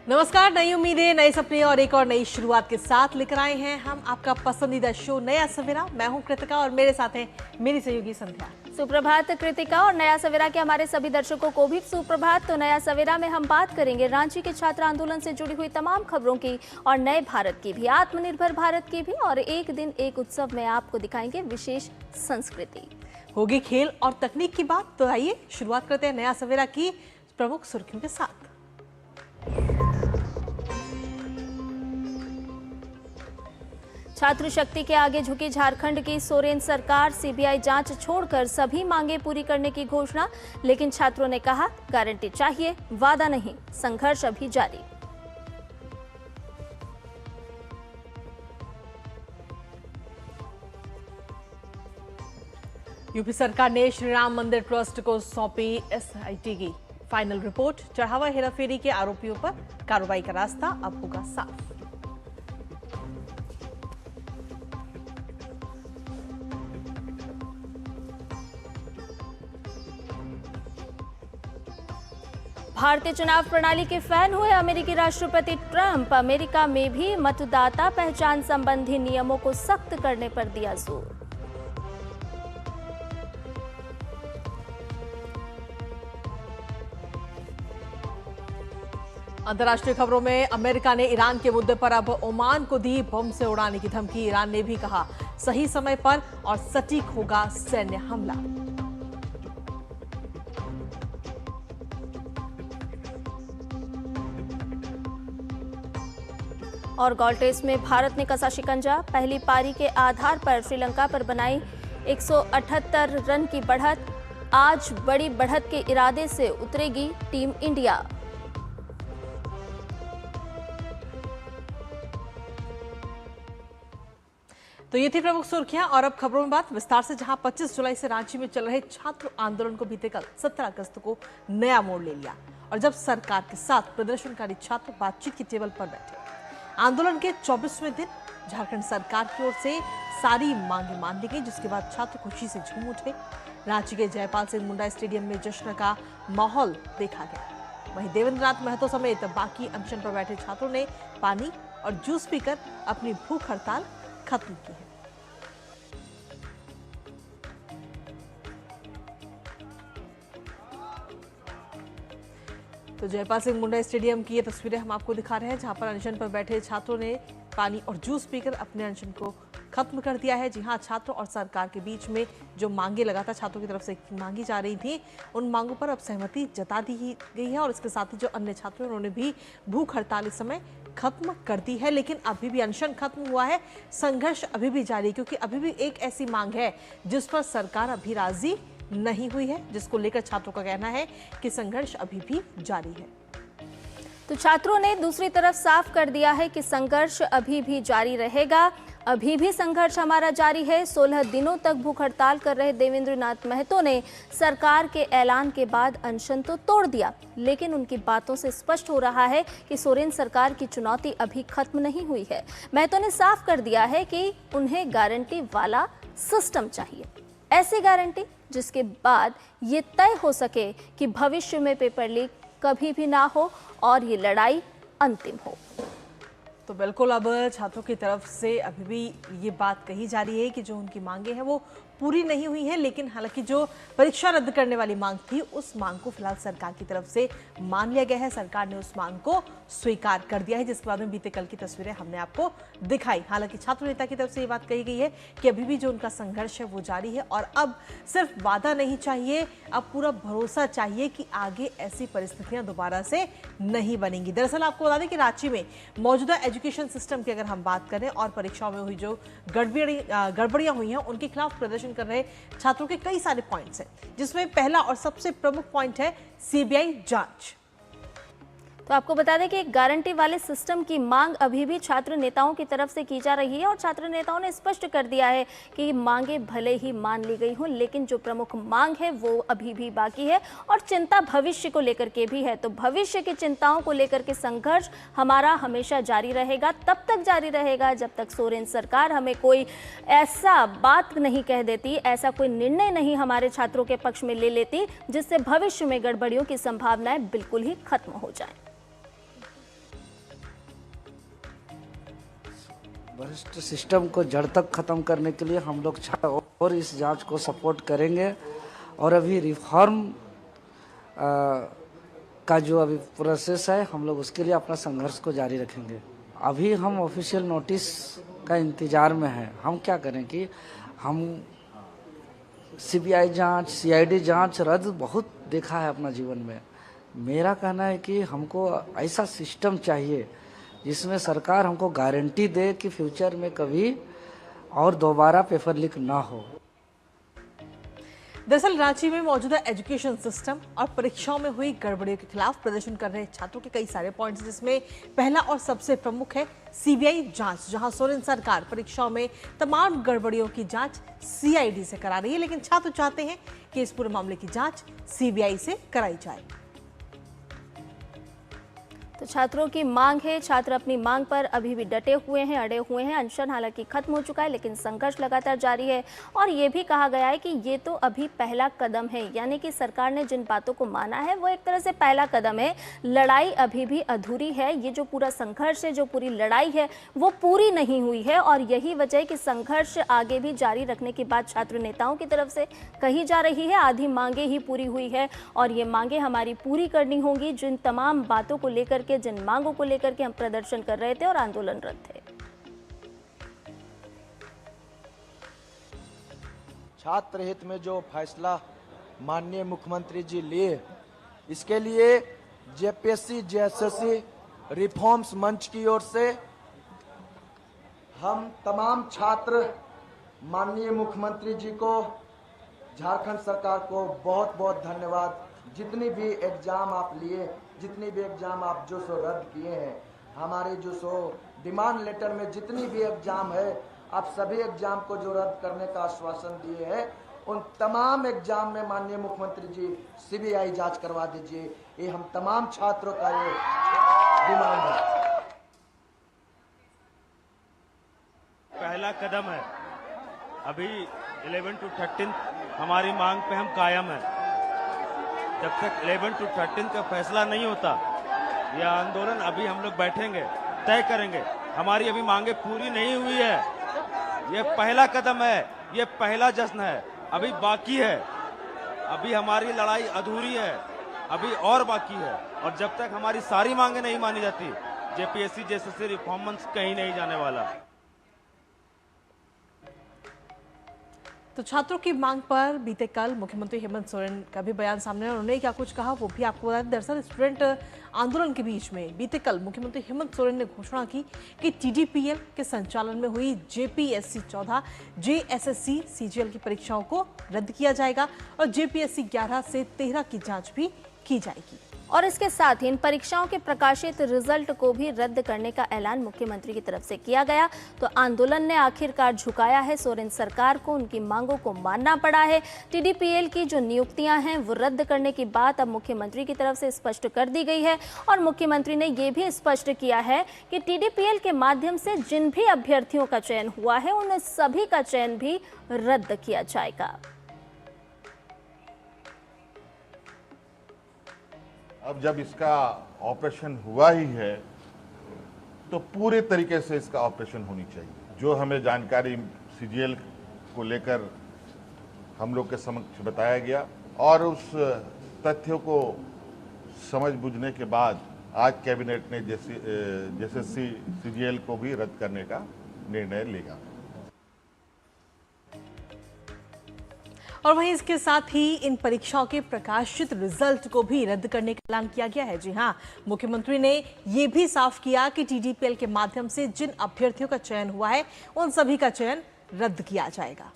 नमस्कार, नई उम्मीदें, नए सपने और एक और नई शुरुआत के साथ लेकर आए हैं हम आपका पसंदीदा शो नया सवेरा। मैं हूं कृतिका और मेरे साथ है मेरी सहयोगी संध्या। सुप्रभात कृतिका, और नया सवेरा के हमारे सभी दर्शकों को भी सुप्रभात। तो नया सवेरा में हम बात करेंगे रांची के छात्र आंदोलन से जुड़ी हुई तमाम खबरों की और नए भारत की भी, आत्मनिर्भर भारत की भी, और एक दिन एक उत्सव में आपको दिखाएंगे विशेष संस्कृति। होगी खेल और तकनीक की बात, तो आइए शुरुआत करते हैं नया सवेरा की प्रमुख सुर्खियों के साथ। छात्र शक्ति के आगे झुकी झारखंड की सोरेन सरकार, सीबीआई जांच छोड़कर सभी मांगे पूरी करने की घोषणा। लेकिन छात्रों ने कहा गारंटी चाहिए, वादा नहीं। संघर्ष अभी जारी। यूपी सरकार ने श्री राम मंदिर ट्रस्ट को सौंपी एसआईटी की फाइनल रिपोर्ट। चढ़ावा हेराफेरी के आरोपियों पर कार्रवाई का रास्ता अब होगा साफ। भारतीय चुनाव प्रणाली के फैन हुए अमेरिकी राष्ट्रपति ट्रंप, अमेरिका में भी मतदाता पहचान संबंधी नियमों को सख्त करने पर दिया जोर। अंतर्राष्ट्रीय खबरों में अमेरिका ने ईरान के मुद्दे पर अब ओमान को दी बम से उड़ाने की धमकी। ईरान ने भी कहा सही समय पर और सटीक होगा सैन्य हमला। और गोल्फ टेस्ट में भारत ने कसा शिकंजा, पहली पारी के आधार पर श्रीलंका पर बनाई 178 रन की बढ़त। आज बड़ी बढ़त के इरादे से उतरेगी टीम इंडिया। तो ये थी प्रमुख सुर्खियां और अब खबरों में बात विस्तार से, जहां 25 जुलाई से रांची में चल रहे छात्र आंदोलन को बीते कल 17 अगस्त को नया मोड़ ले लिया। और जब सरकार के साथ प्रदर्शनकारी छात्र बातचीत की टेबल पर बैठे, आंदोलन के 24वें दिन झारखंड सरकार की ओर से सारी मांगे मान ली गई, जिसके बाद छात्र खुशी से झूम उठे। रांची के जयपाल सिंह मुंडा स्टेडियम में जश्न का माहौल देखा गया। वहीं देवेंद्र नाथ महतो समेत बाकी अनशन पर बैठे छात्रों ने पानी और जूस पीकर अपनी भूख हड़ताल खत्म की है। तो जयपाल सिंह मुंडा स्टेडियम की ये तस्वीरें हम आपको दिखा रहे हैं, जहां पर अनशन पर बैठे छात्रों ने पानी और जूस पीकर अपने अनशन को खत्म कर दिया है। जी हां, छात्रों और सरकार के बीच में जो मांगे लगातार छात्रों की तरफ से मांगी जा रही थी, उन मांगों पर अब सहमति जता दी गई है। और इसके साथ ही जो अन्य छात्र हैं, उन्होंने भी भूख हड़ताल इस समय खत्म कर दी है। लेकिन अभी भी अनशन खत्म हुआ है, संघर्ष अभी भी जारी, क्योंकि अभी भी एक ऐसी मांग है जिस पर सरकार अभी राजी नहीं हुई है, जिसको लेकर छात्रों का कहना है कि संघर्ष अभी भी जारी है। तो छात्रों ने दूसरी तरफ साफ कर दिया है कि संघर्ष अभी भी जारी रहेगा। अभी भी संघर्ष हमारा जारी है। 16 दिनों तक भूख हड़ताल कर रहे देवेंद्र नाथ महतो ने सरकार के ऐलान के बाद अनशन तो तोड़ दिया, लेकिन उनकी बातों से स्पष्ट हो रहा है कि सोरेन सरकार की चुनौती अभी खत्म नहीं हुई है। महतो ने साफ कर दिया है कि उन्हें गारंटी वाला सिस्टम चाहिए, ऐसी गारंटी जिसके बाद ये तय हो सके कि भविष्य में पेपर लीक कभी भी ना हो और ये लड़ाई अंतिम हो। तो बिल्कुल अब छात्रों की तरफ से अभी भी ये बात कही जा रही है कि जो उनकी मांगे हैं वो पूरी नहीं हुई है। लेकिन हालांकि जो परीक्षा रद्द करने वाली मांग थी, उस मांग को फिलहाल सरकार की तरफ से मान लिया गया है। सरकार ने उस मांग को स्वीकार कर दिया है, जिसके बाद में बीते कल की तस्वीरें हमने आपको दिखाई। हालांकि छात्र नेता की तरफ से ये बात कही गई है कि अभी भी जो उनका संघर्ष है वो जारी है और अब सिर्फ वादा नहीं चाहिए, अब पूरा भरोसा चाहिए कि आगे ऐसी परिस्थितियां दोबारा से नहीं बनेंगी। दरअसल आपको बता दें कि रांची में मौजूदा एजुकेशन सिस्टम की अगर हम बात करें और परीक्षाओं में हुई जो गड़बड़ियां हुई हैं, उनके खिलाफ प्रदर्शन कर रहे छात्रों के कई सारे पॉइंट्स हैं, जिसमें पहला और सबसे प्रमुख पॉइंट है सीबीआई जांच। तो आपको बता दें कि गारंटी वाले सिस्टम की मांग अभी भी छात्र नेताओं की तरफ से की जा रही है और छात्र नेताओं ने स्पष्ट कर दिया है कि मांगे भले ही मान ली गई हों, लेकिन जो प्रमुख मांग है वो अभी भी बाकी है और चिंता भविष्य को लेकर के भी है। तो भविष्य की चिंताओं को लेकर के संघर्ष हमारा हमेशा जारी रहेगा, तब तक जारी रहेगा जब तक सोरेन सरकार हमें कोई ऐसा बात नहीं कह देती, ऐसा कोई निर्णय नहीं हमारे छात्रों के पक्ष में ले लेती जिससे भविष्य में गड़बड़ियों की संभावनाएं बिल्कुल ही खत्म हो जाए। भ्रष्ट सिस्टम को जड़ तक खत्म करने के लिए हम लोग और इस जांच को सपोर्ट करेंगे और अभी रिफॉर्म का जो अभी प्रोसेस है हम लोग उसके लिए अपना संघर्ष को जारी रखेंगे। अभी हम ऑफिशियल नोटिस का इंतजार में हैं। हम क्या करें कि हम सीबीआई जांच, सीआईडी जांच रद्द बहुत देखा है अपना जीवन में। मेरा कहना है कि हमको ऐसा सिस्टम चाहिए जिसमें सरकार हमको गारंटी दे कि फ्यूचर में कभी और दोबारा पेपर लीक ना हो। दरअसल रांची में मौजूदा एजुकेशन सिस्टम और परीक्षाओं में हुई गड़बड़ियों के खिलाफ प्रदर्शन कर रहे छात्रों के कई सारे पॉइंट्स, जिसमें पहला और सबसे प्रमुख है सीबीआई जांच, जहां सोरेन सरकार परीक्षाओं में तमाम गड़बड़ियों की जांच सीआईडी से करा रही है, लेकिन छात्र चाहते हैं कि इस पूरे मामले की जांच सीबीआई से कराई जाए। तो छात्रों की मांग है, छात्र अपनी मांग पर अभी भी डटे हुए हैं, अड़े हुए हैं। अनशन हालांकि खत्म हो चुका है, लेकिन संघर्ष लगातार जारी है। और ये भी कहा गया है कि ये तो अभी पहला कदम है, यानी कि सरकार ने जिन बातों को माना है वो एक तरह से पहला कदम है। लड़ाई अभी भी अधूरी है। ये जो पूरा संघर्ष है, जो पूरी लड़ाई है, वो पूरी नहीं हुई है। और यही वजह है कि संघर्ष आगे भी जारी रखने की बात छात्र नेताओं की तरफ से कही जा रही है। आधी मांगे ही पूरी हुई है और ये मांगे हमारी पूरी करनी होंगी। जिन तमाम बातों को लेकर के, जिन मांगों को लेकर के हम प्रदर्शन कर रहे थे और आंदोलनरत थे। छात्र हित में जो फैसला माननीय मुख्यमंत्री जी लिए, इसके लिए जेपीएससी जेएसएससी रिफॉर्म्स मंच की ओर से हम तमाम छात्र माननीय मुख्यमंत्री जी को, झारखंड सरकार को बहुत बहुत धन्यवाद। जितनी भी एग्जाम आप लिए, जितनी भी एग्जाम आप जो सो रद्द किए हैं, हमारे जो सो डिमांड लेटर में जितनी भी एग्जाम है, आप सभी एग्जाम को जो रद्द करने का आश्वासन दिए हैं, उन तमाम एग्जाम में माननीय मुख्यमंत्री जी सीबीआई जांच करवा दीजिए। ये हम तमाम छात्रों का ये डिमांड है। पहला कदम है। अभी 11 to 13 हमारी मांग पे हम कायम हैं। जब तक 11 to 13 का फैसला नहीं होता, यह आंदोलन अभी हम लोग बैठेंगे, तय करेंगे। हमारी अभी मांगे पूरी नहीं हुई है। यह पहला कदम है, यह पहला जश्न है। अभी बाकी है, अभी हमारी लड़ाई अधूरी है, अभी और बाकी है। और जब तक हमारी सारी मांगे नहीं मानी जाती, जेपीएससी जेएसएससी रिफॉर्म्स कहीं नहीं जाने वाला। तो छात्रों की मांग पर बीते कल मुख्यमंत्री हेमंत सोरेन का भी बयान सामने आया। उन्होंने क्या कुछ कहा वो भी आपको बता दें। दरअसल स्टूडेंट आंदोलन के बीच में बीते कल मुख्यमंत्री हेमंत सोरेन ने घोषणा की कि टीडीपीएल के संचालन में हुई जेपीएससी 14, जेएसएससी सीजीएल की परीक्षाओं को रद्द किया जाएगा और जेपीएससी 11 से 13 की जांच भी की जाएगी। और इसके साथ ही इन परीक्षाओं के प्रकाशित रिजल्ट को भी रद्द करने का ऐलान मुख्यमंत्री की तरफ से किया गया। तो आंदोलन ने आखिरकार झुकाया है सोरेन सरकार को, उनकी मांगों को मानना पड़ा है। टीडीपीएल की जो नियुक्तियां हैं वो रद्द करने की बात अब मुख्यमंत्री की तरफ से स्पष्ट कर दी गई है। और मुख्यमंत्री ने ये भी स्पष्ट किया है कि टीडीपीएल के माध्यम से जिन भी अभ्यर्थियों का चयन हुआ है, उन सभी का चयन भी रद्द किया जाएगा। अब जब इसका ऑपरेशन हुआ ही है तो पूरे तरीके से इसका ऑपरेशन होनी चाहिए। जो हमें जानकारी सीजीएल को लेकर हम लोग के समक्ष बताया गया और उस तथ्यों को समझ बूझने के बाद आज कैबिनेट ने जेएसएससी सीजीएल को भी रद्द करने का निर्णय लिया। और वहीं इसके साथ ही इन परीक्षाओं के प्रकाशित रिजल्ट को भी रद्द करने का ऐलान किया गया है। जी हां, मुख्यमंत्री ने यह भी साफ किया कि टीडीपीएल के माध्यम से जिन अभ्यर्थियों का चयन हुआ है, उन सभी का चयन रद्द किया जाएगा।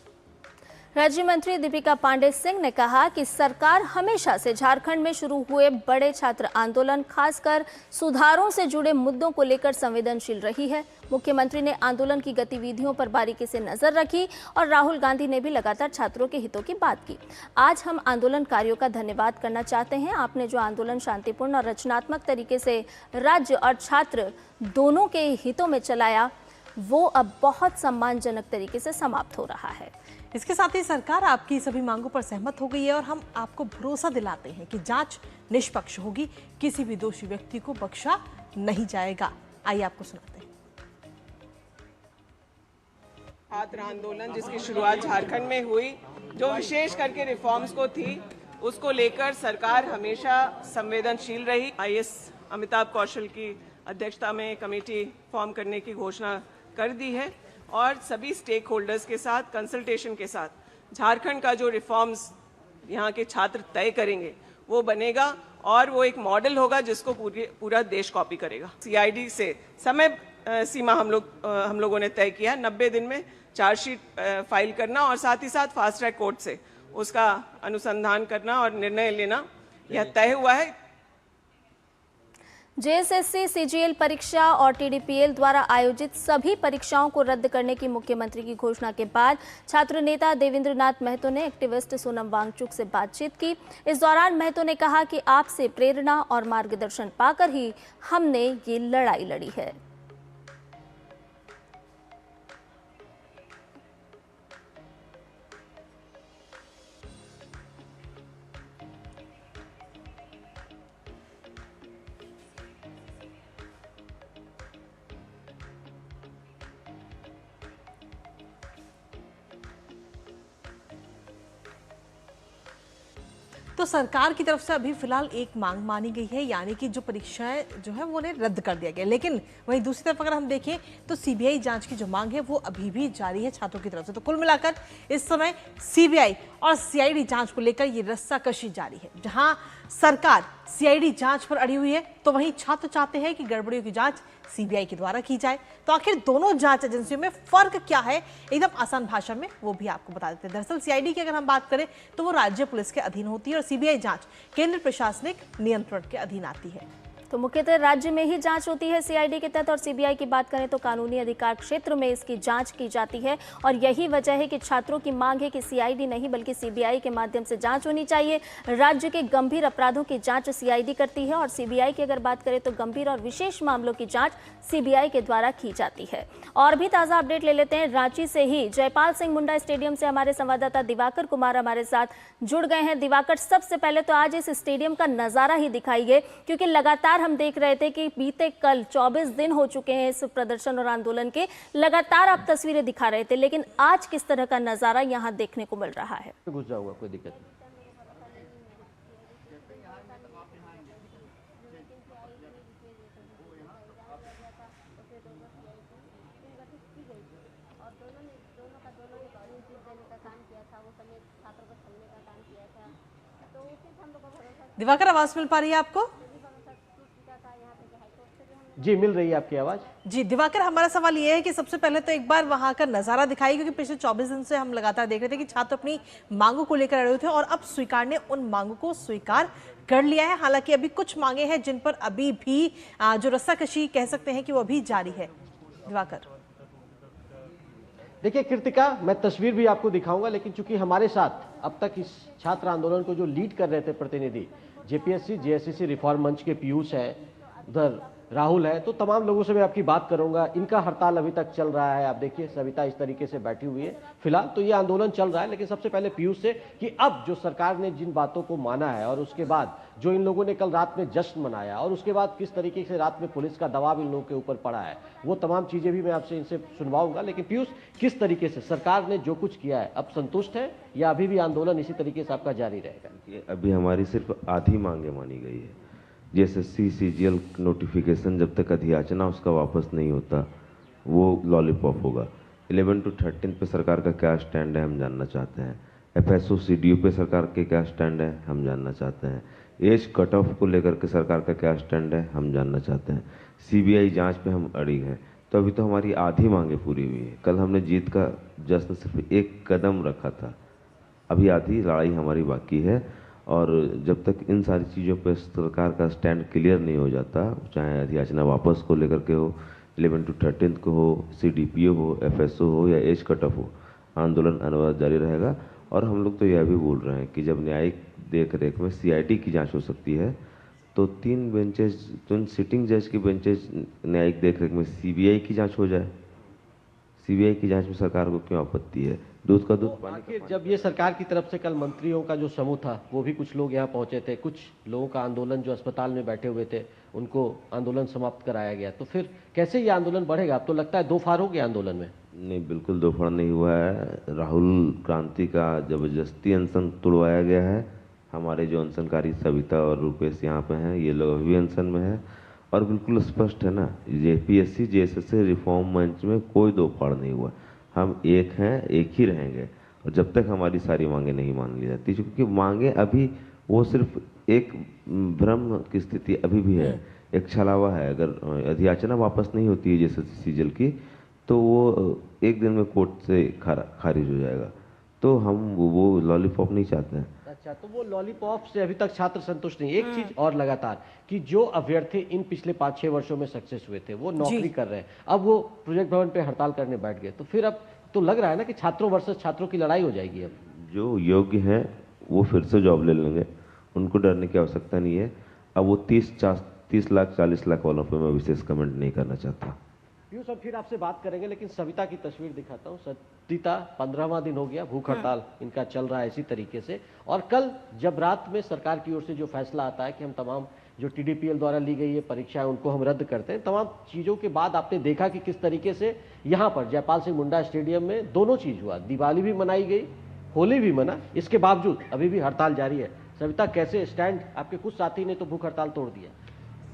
राज्य मंत्री दीपिका पांडे सिंह ने कहा कि सरकार हमेशा से झारखंड में शुरू हुए बड़े छात्र आंदोलन, खासकर सुधारों से जुड़े मुद्दों को लेकर संवेदनशील रही है। मुख्यमंत्री ने आंदोलन की गतिविधियों पर बारीकी से नजर रखी और राहुल गांधी ने भी लगातार छात्रों के हितों की बात की। आज हम आंदोलनकारियों का धन्यवाद करना चाहते हैं। आपने जो आंदोलन शांतिपूर्ण और रचनात्मक तरीके से राज्य और छात्र दोनों के हितों में चलाया, वो अब बहुत सम्मानजनक तरीके से समाप्त हो रहा है। इसके साथ ही सरकार आपकी सभी मांगों पर सहमत हो गई है और हम आपको भरोसा दिलाते हैं कि जांच निष्पक्ष होगी, किसी भी दोषी व्यक्ति को बख्शा नहीं जाएगा। आइए आपको सुनाते हैं। छात्र आंदोलन जिसकी शुरुआत झारखंड में हुई, जो विशेष करके रिफॉर्म्स को थी, उसको लेकर सरकार हमेशा संवेदनशील रही। आईएएस अमिताभ कौशल की अध्यक्षता में कमेटी फॉर्म करने की घोषणा कर दी है और सभी स्टेक होल्डर्स के साथ कंसल्टेशन के साथ झारखंड का जो रिफॉर्म्स यहाँ के छात्र तय करेंगे वो बनेगा और वो एक मॉडल होगा जिसको पूरा देश कॉपी करेगा। सीआईडी से समय सीमा हम लोगों ने तय किया 90 दिन में चार्जशीट फाइल करना और साथ ही साथ फास्ट ट्रैक कोर्ट से उसका अनुसंधान करना और निर्णय लेना, यह तय हुआ है। जेएसएससी, सीजीएल परीक्षा और टीडीपीएल द्वारा आयोजित सभी परीक्षाओं को रद्द करने की मुख्यमंत्री की घोषणा के बाद छात्र नेता देवेंद्र नाथ महतो ने एक्टिविस्ट सोनम वांगचुक से बातचीत की। इस दौरान महतो ने कहा कि आपसे प्रेरणा और मार्गदर्शन पाकर ही हमने ये लड़ाई लड़ी है। तो सरकार की तरफ से अभी फिलहाल एक मांग मानी गई है, यानी कि जो परीक्षाएं जो है वो उन्हें रद्द कर दिया गया। लेकिन वहीं दूसरी तरफ अगर हम देखें तो सीबीआई जांच की जो मांग है वो अभी भी जारी है छात्रों की तरफ से। तो कुल मिलाकर इस समय सीबीआई और सीआईडी जांच को लेकर ये रस्साकशी जारी है। जहां सरकार सीआईडी जांच पर अड़ी हुई है तो वहीं छात्र चाहते हैं कि गड़बड़ियों की जांच सीबीआई के द्वारा की जाए। तो आखिर दोनों जांच एजेंसियों में फर्क क्या है, एकदम आसान भाषा में वो भी आपको बता देते हैं। दरअसल सीआईडी की अगर हम बात करें तो वो राज्य पुलिस के अधीन होती है और सीबीआई जांच केंद्र प्रशासनिक नियंत्रण के अधीन आती है। तो मुख्यतः राज्य में ही जांच होती है सीआईडी के तहत, और सीबीआई की बात करें तो कानूनी अधिकार क्षेत्र में इसकी जांच की जाती है। और यही वजह है कि छात्रों की मांग है कि सीआईडी नहीं बल्कि सीबीआई के माध्यम से जांच होनी चाहिए। राज्य के गंभीर अपराधों की जांच सीआईडी करती है और सीबीआई की अगर बात करें तो गंभीर और विशेष मामलों की जांच सीबीआई के द्वारा की जाती है। और भी ताज़ा अपडेट ले लेते हैं रांची से ही। जयपाल सिंह मुंडा स्टेडियम से हमारे संवाददाता दिवाकर कुमार हमारे साथ जुड़ गए हैं। दिवाकर, सबसे पहले तो आज इस स्टेडियम का नज़ारा ही दिखाइए, क्योंकि लगातार हम देख रहे थे कि बीते कल 24 दिन हो चुके हैं इस प्रदर्शन और आंदोलन के, लगातार आप तस्वीरें दिखा रहे थे, लेकिन आज किस तरह का नज़ारा यहाँ देखने को मिल रहा है? घुस जाऊंगा, कोई दिक्कत नहीं। दिवाकर, आवाज मिल पा रही है आपको? जी, मिल रही है आपकी आवाज। जी दिवाकर, हमारा सवाल ये है कि सबसे पहले तो एक बार वहां का नजारा दिखाई, क्योंकि पिछले 24 दिन से हम लगातार देख रहे थे कि छात्र अपनी मांगों को लेकर अड़े थे और अब स्वीकार ने उन मांगों को स्वीकार कर लिया है। हालांकि अभी कुछ मांगे हैं जिन पर अभी भी जो रस्साकशी कह सकते हैं कि वो अभी जारी है। दिवाकर, देखिए कृतिका, मैं तस्वीर भी आपको दिखाऊंगा, लेकिन चूंकि हमारे साथ अब तक इस छात्र आंदोलन को जो लीड कर रहे थे प्रतिनिधि जेपीएससी जेएसएससी रिफॉर्म मंच के पीयूष है, उधर राहुल है, तो तमाम लोगों से मैं आपकी बात करूंगा। इनका हड़ताल अभी तक चल रहा है, आप देखिए सविता इस तरीके से बैठी हुई है। फिलहाल तो ये आंदोलन चल रहा है, लेकिन सबसे पहले पीयूष से कि अब जो सरकार ने जिन बातों को माना है और उसके बाद जो इन लोगों ने कल रात में जश्न मनाया और उसके बाद किस तरीके से रात में पुलिस का दबाव इन लोगों के ऊपर पड़ा है, वो तमाम चीजें भी मैं आपसे इनसे सुनवाऊंगा। लेकिन पीयूष, किस तरीके से सरकार ने जो कुछ किया है, अब संतुष्ट है या अभी भी आंदोलन इसी तरीके से आपका जारी रहेगा? अभी हमारी सिर्फ आधी मांगे मानी गई है। जेएसएससी सीजीएल नोटिफिकेशन जब तक अधियाचना उसका वापस नहीं होता वो लॉलीपॉप होगा। 11 to 13 पे सरकार का क्या स्टैंड है हम जानना चाहते हैं। एफएसओ सीडीयू पे सरकार के क्या स्टैंड है हम जानना चाहते हैं। एज कट ऑफ को लेकर के सरकार का क्या स्टैंड है हम जानना चाहते हैं। सीबीआई जांच पे हम अड़ी हैं। तो अभी तो हमारी आधी मांगे पूरी हुई है। कल हमने जीत का जश्न सिर्फ एक कदम रखा था, अभी आधी लड़ाई हमारी बाकी है। और जब तक इन सारी चीज़ों पर सरकार का स्टैंड क्लियर नहीं हो जाता, चाहे अधियाचना वापस को लेकर के हो, 11 to 13 को हो, सीडीपीओ हो, एफएसओ हो या एज कट ऑफ हो, आंदोलन अनवरत जारी रहेगा। और हम लोग तो यह भी बोल रहे हैं कि जब न्यायिक देख रेख में सीआईडी की जांच हो सकती है तो 3 सिटिंग जज की बेंचेज न्यायिक देख रेख में सीबीआई की जाँच हो जाए। सीबीआई की जांच में सरकार को क्यों आपत्ति है? दूध का दूध पानी का पानी। जब ये सरकार की तरफ से कल मंत्रियों का जो समूह था वो भी कुछ लोग यहाँ पहुंचे थे, कुछ लोगों का आंदोलन जो अस्पताल में बैठे हुए थे उनको आंदोलन समाप्त कराया गया, तो फिर कैसे ये आंदोलन बढ़ेगा? अब तो लगता है दो फार हो गया आंदोलन में। नहीं, बिल्कुल दोपहर नहीं हुआ है। राहुल क्रांति का जबरदस्ती अनशन तोड़वाया गया है। हमारे जो अनशनकारी सविता और रुपेश यहाँ पे हैं, ये लोग अभी अनशन में हैं। और बिल्कुल स्पष्ट है ना, जेपीएससी जेएसएससी रिफॉर्म मंच में कोई दोपहर नहीं हुआ। हम एक हैं, एक ही रहेंगे, और जब तक हमारी सारी मांगे नहीं मान ली जाती, क्योंकि मांगे अभी वो सिर्फ एक भ्रम की स्थिति अभी भी है, एक छलावा है। अगर अधियाचना वापस नहीं होती है जैसे सीजल की, तो वो एक दिन में कोर्ट से खारिज हो जाएगा। तो हम वो लॉलीपॉप नहीं चाहते हैं। अच्छा, तो वो लॉलीपॉप से अभी तक छात्र संतुष्ट नहीं। एक चीज और लगातार कि जो अभ्यर्थी इन पिछले 5-6 वर्षों में सक्सेस हुए थे, वो नौकरी कर रहे हैं, अब वो प्रोजेक्ट भवन पे हड़ताल करने बैठ गए, तो फिर अब तो लग रहा है ना कि छात्रों वर्सेस छात्रों की लड़ाई हो जाएगी। अब जो योग्य हैं वो फिर से जॉब ले लेंगे, उनको डरने की आवश्यकता नहीं है। अब वो 30 लाख 40 लाख वालों पे मैं विशेष कमेंट नहीं करना चाहता। पीयूष, अब फिर आपसे बात करेंगे, लेकिन सविता की तस्वीर दिखाता हूँ। सविता 15वां दिन हो गया, भूख हड़ताल इनका चल रहा है इसी तरीके से। और कल जब रात में सरकार की ओर से जो फैसला आता है कि हम तमाम जो टीडीपीएल द्वारा ली गई है परीक्षाएं उनको हम रद्द करते हैं, तमाम चीज़ों के बाद आपने देखा कि किस तरीके से यहाँ पर जयपाल सिंह मुंडा स्टेडियम में दोनों चीज़ हुआ। दिवाली भी मनाई गई, होली भी मना, इसके बावजूद अभी भी हड़ताल जारी है। सविता, कैसे स्टैंड? आपके कुछ साथी ने तो भूख हड़ताल तोड़ दिया।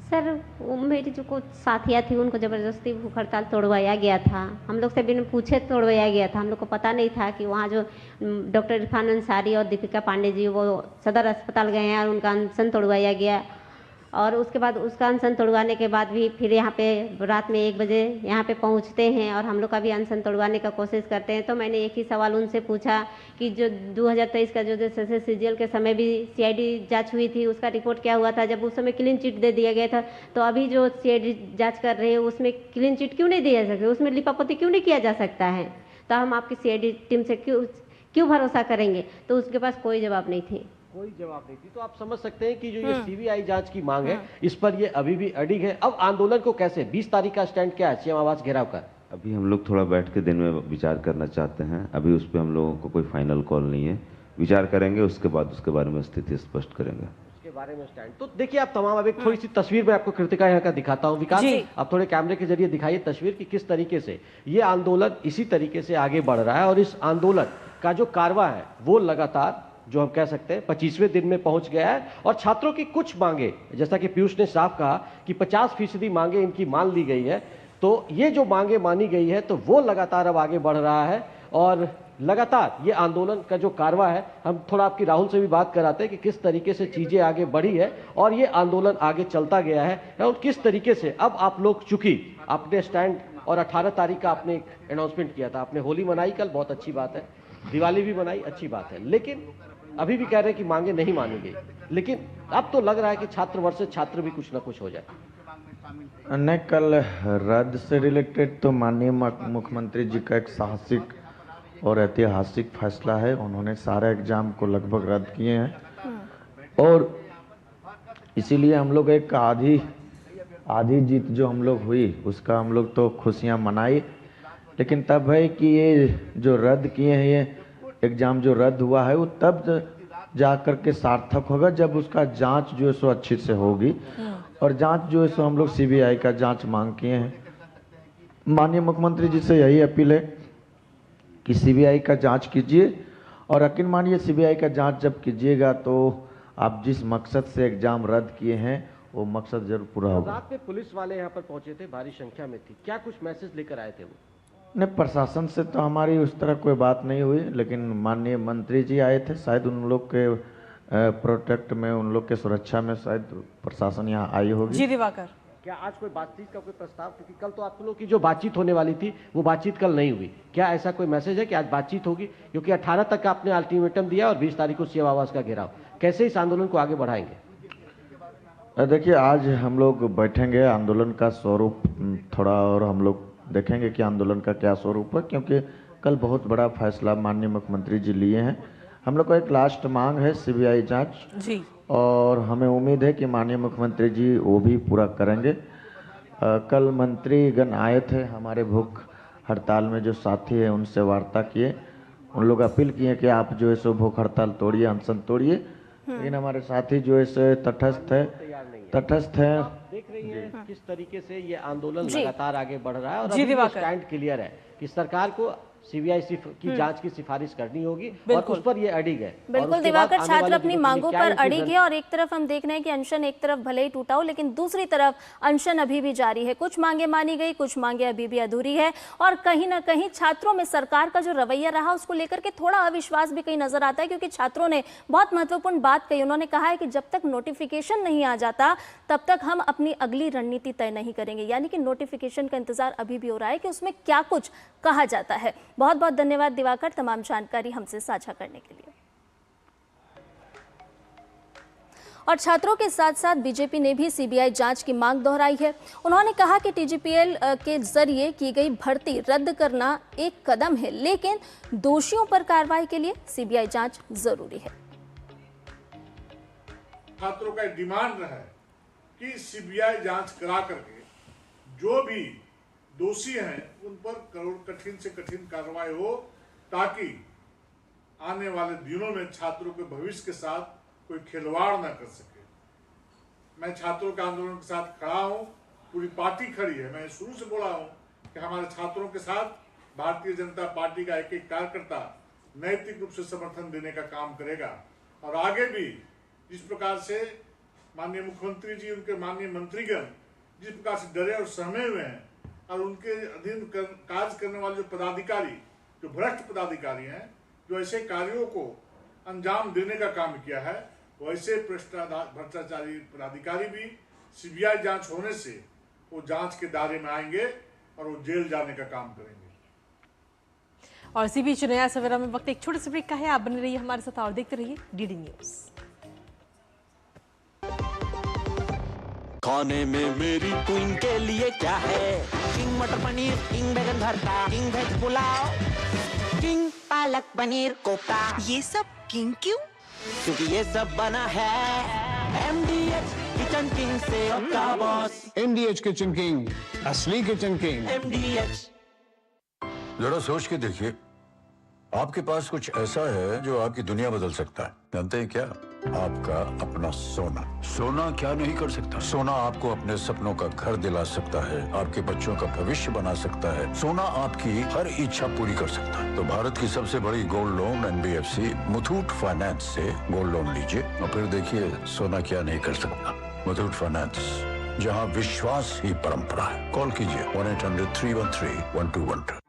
सर, वो मेरी जो कुछ साथियाँ थी उनको ज़बरदस्ती भूख हड़ताल तोड़वाया गया था। हम लोग से बिना पूछे तोड़वाया गया था। हम लोग को पता नहीं था कि वहाँ जो डॉक्टर इरफान अंसारी और दीपिका पांडे जी वो सदर अस्पताल गए हैं और उनका अनशन तोड़वाया गया। और उसके बाद उसका अनशन तोड़वाने के बाद भी फिर यहाँ पे रात में 1 बजे यहाँ पे पहुँचते हैं और हम लोग का भी अनशन तोड़वाने का कोशिश करते हैं। तो मैंने एक ही सवाल उनसे पूछा कि जो 2023 का जो सीजीएल के समय भी सीआईडी जांच हुई थी, उसका रिपोर्ट क्या हुआ था? जब उस समय क्लीन चिट दे दिया गया था, तो अभी जो सीआईडी जांच कर रहे हैं उसमें क्लीन चिट क्यों नहीं दिया जा सकता? उसमें लिपापोती क्यों नहीं किया जा सकता है? तो हम आपकी सीआईडी टीम से क्यों भरोसा करेंगे? तो उसके पास कोई जवाब नहीं थी। कोई जवाब नहीं थी। तो आप समझ सकते हैं कि जो ये सीबीआई जांच की मांग है, इस पर ये अभी भी अडिग है। अब आंदोलन को कैसे 20 तारीख का स्टैंड क्या है सीएम आवास घेराव का? अभी हम लोग थोड़ा बैठ के दिन में विचार करना चाहते हैं। अभी उस पर हम लोगों को कोई फाइनल कॉल नहीं है, विचार करेंगे, उसके बाद उसके बारे में स्थिति स्पष्ट करेंगे। उसके बारे में स्टैंड तो देखिए आप तमाम। अब एक थोड़ी सी तस्वीर में आपको कृतिका यहाँ का दिखाता हूँ। विकास, आप थोड़े कैमरे के जरिए दिखाइए तस्वीर की किस तरीके से ये आंदोलन इसी तरीके से आगे बढ़ रहा है। और इस आंदोलन का जो कारवा है वो लगातार, जो हम कह सकते हैं, 25वें दिन में पहुंच गया है। और छात्रों की कुछ मांगे, जैसा कि पीयूष ने साफ कहा कि 50% मांगे इनकी मान ली गई है, तो ये जो मांगे मानी गई है तो वो लगातार अब आगे बढ़ रहा है। और लगातार ये आंदोलन का जो कारवा है, हम थोड़ा आपकी राहुल से भी बात कराते हैं कि किस तरीके से चीजें आगे बढ़ी है और ये आंदोलन आगे चलता गया है, और किस तरीके से अब आप लोग, चूंकि आपने स्टैंड और 18 तारीख का आपने एक अनाउंसमेंट किया था, आपने होली मनाई कल, बहुत अच्छी बात है, दिवाली भी मनाई, अच्छी बात है, लेकिन अभी भी कह रहे हैं कि मांगे नहीं मानी गई। लेकिन अब तो लग रहा है कि छात्र वर्ष छात्र भी कुछ ना कुछ हो जाए। नहीं, कल रद्द से रिलेटेड तो माननीय मुख्यमंत्री जी का एक साहसिक और ऐतिहासिक फैसला है। उन्होंने सारे एग्जाम को लगभग रद्द किए हैं और इसीलिए हम लोग एक आधी जीत जो हम लोग हुई उसका हम लोग तो खुशियां मनाई। लेकिन तब है कि ये जो रद्द किए हैं, ये एग्ज़ाम जो रद्द हुआ है वो तब जा कर के सार्थक होगा जब उसका जांच जो है सो अच्छी से होगी। और जांच जो है सो हम लोग सीबीआई का जांच मांग किए हैं। माननीय मुख्यमंत्री जी से यही अपील है कि सीबीआई का जांच कीजिए, और यकीन मानिए सीबीआई का जांच जब कीजिएगा तो आप जिस मकसद से एग्ज़ाम रद्द किए हैं वो मकसद जरूर पूरा होगा। रात में पुलिस वाले यहाँ पर पहुंचे थे, भारी संख्या में थी, क्या कुछ मैसेज लेकर आए थे वो? नहीं, प्रशासन से तो हमारी उस तरह कोई बात नहीं हुई, लेकिन माननीय मंत्री जी आए थे, शायद उन लोग के प्रोटेक्ट में, उन लोग के सुरक्षा में शायद प्रशासन यहाँ आई होगी। जी दिवाकर, क्या आज कोई बातचीत का कोई प्रस्ताव, क्योंकि कल तो आप लोगों की जो बातचीत होने वाली थी वो बातचीत कल नहीं हुई, क्या ऐसा कोई मैसेज है कि आज बातचीत होगी? क्योंकि 18 तक आपने अल्टीमेटम दिया और 20 तारीख को सीएम आवास का घेराव, कैसे इस आंदोलन को आगे बढ़ाएंगे? देखिए, आज हम लोग बैठेंगे, आंदोलन का स्वरूप थोड़ा और हम लोग देखेंगे कि आंदोलन का क्या स्वरूप है, क्योंकि कल बहुत बड़ा फैसला माननीय मुख्यमंत्री जी लिए हैं। हम लोग को एक लास्ट मांग है सीबीआई जांच जी, और हमें उम्मीद है कि माननीय मुख्यमंत्री जी वो भी पूरा करेंगे। कल मंत्रीगण आए थे हमारे भूख हड़ताल में, जो साथी है उनसे वार्ता किए, उन लोग अपील किए कि आप जो है सो भूख हड़ताल तोड़िए, अनशन तोड़िए, लेकिन हमारे साथी जो है सो तटस्थ है। देख रहे रही है। किस तरीके से ये आंदोलन जी। लगातार आगे बढ़ रहा है और जी, अभी दिवाकर। स्टैंड क्लियर है कि सरकार को सीबीआई की जांच की सिफारिश करनी होगी और बिल्कुल। उस पर ये अड़िग है। और बिल्कुल उसके बाद दिवाकर, आने छात्र वाले अपनी दिनों के लिए मांगों क्या पर इनकी अड़िग है और एक तरफ हम देख रहे हैं कि अनशन एक तरफ भले ही टूटा हो लेकिन दूसरी तरफ अनशन अभी भी जारी है। कुछ मांगे मानी गई, कुछ मांगे अभी भी अधूरी है और कहीं ना कहीं छात्रों में सरकार का जो रवैया रहा उसको लेकर के थोड़ा अविश्वास भी कहीं नजर आता है, क्योंकि छात्रों ने बहुत महत्वपूर्ण बात कही। उन्होंने कहा है कि जब तक नोटिफिकेशन नहीं आ जाता तब तक हम अपनी अगली रणनीति तय नहीं करेंगे, यानी कि नोटिफिकेशन का इंतजार अभी भी हो रहा है कि उसमें क्या कुछ कहा जाता है। बहुत बहुत धन्यवाद दिवाकर तमाम जानकारी हमसे साझा करने के लिए। और छात्रों के साथ साथ बीजेपी ने भी सीबीआई जांच की मांग दोहराई है। उन्होंने कहा कि टीजीपीएल के जरिए की गई भर्ती रद्द करना एक कदम है, लेकिन दोषियों पर कार्रवाई के लिए सीबीआई जांच जरूरी है। छात्रों का डिमांड रहा है कि सीबीआई जांच करा करके जो भी दोषी हैं उन पर कठिन से कठिन कार्रवाई हो, ताकि आने वाले दिनों में छात्रों के भविष्य के साथ कोई खिलवाड़ न कर सके। मैं छात्रों के आंदोलन के साथ खड़ा हूं, पूरी पार्टी खड़ी है। मैं शुरू से बोला हूं कि हमारे छात्रों के साथ भारतीय जनता पार्टी का एक एक कार्यकर्ता नैतिक रूप से समर्थन देने का काम करेगा और आगे भी जिस प्रकार से माननीय मुख्यमंत्री जी, उनके माननीय मंत्रीगण जिस प्रकार से डरे और सहमे हुए हैं और उनके अधीन कार्य करने वाले जो पदाधिकारी, जो भ्रष्ट पदाधिकारी हैं, जो ऐसे कार्यों को अंजाम देने का काम किया है, वैसे भ्रष्टाचारी पदाधिकारी भी सीबीआई जांच होने से वो जांच के दायरे में आएंगे और वो जेल जाने का काम करेंगे। और इसी बीच नया सवेरा में वक्त एक छोटे से ब्रेक का है। आप बने रहिए हमारे साथ और देखते रहिए डीडी न्यूज। खाने में मेरी क्वीन के लिए क्या है? किंग मटर पनीर, किंग बैगन भरता, king veg pulao, king palak paneer kofta. ये सब किंग क्यों? क्योंकि ये सब बना है MDH किचन किंग से का बॉस। MDH किचन किंग, असली किचन किंग। MDH। जरा सोच के देखिए, आपके पास कुछ ऐसा है जो आपकी दुनिया बदल सकता है। जानते हैं क्या? आपका अपना सोना। सोना क्या नहीं कर सकता? सोना आपको अपने सपनों का घर दिला सकता है, आपके बच्चों का भविष्य बना सकता है। सोना आपकी हर इच्छा पूरी कर सकता है। तो भारत की सबसे बड़ी gold loan NBFC Muthoot finance से गोल्ड लोन लीजिए और फिर देखिए सोना क्या नहीं कर सकता। मुथूट फाइनेंस, जहाँ विश्वास ही परंपरा है। कॉल कीजिए 1-800-313-1212।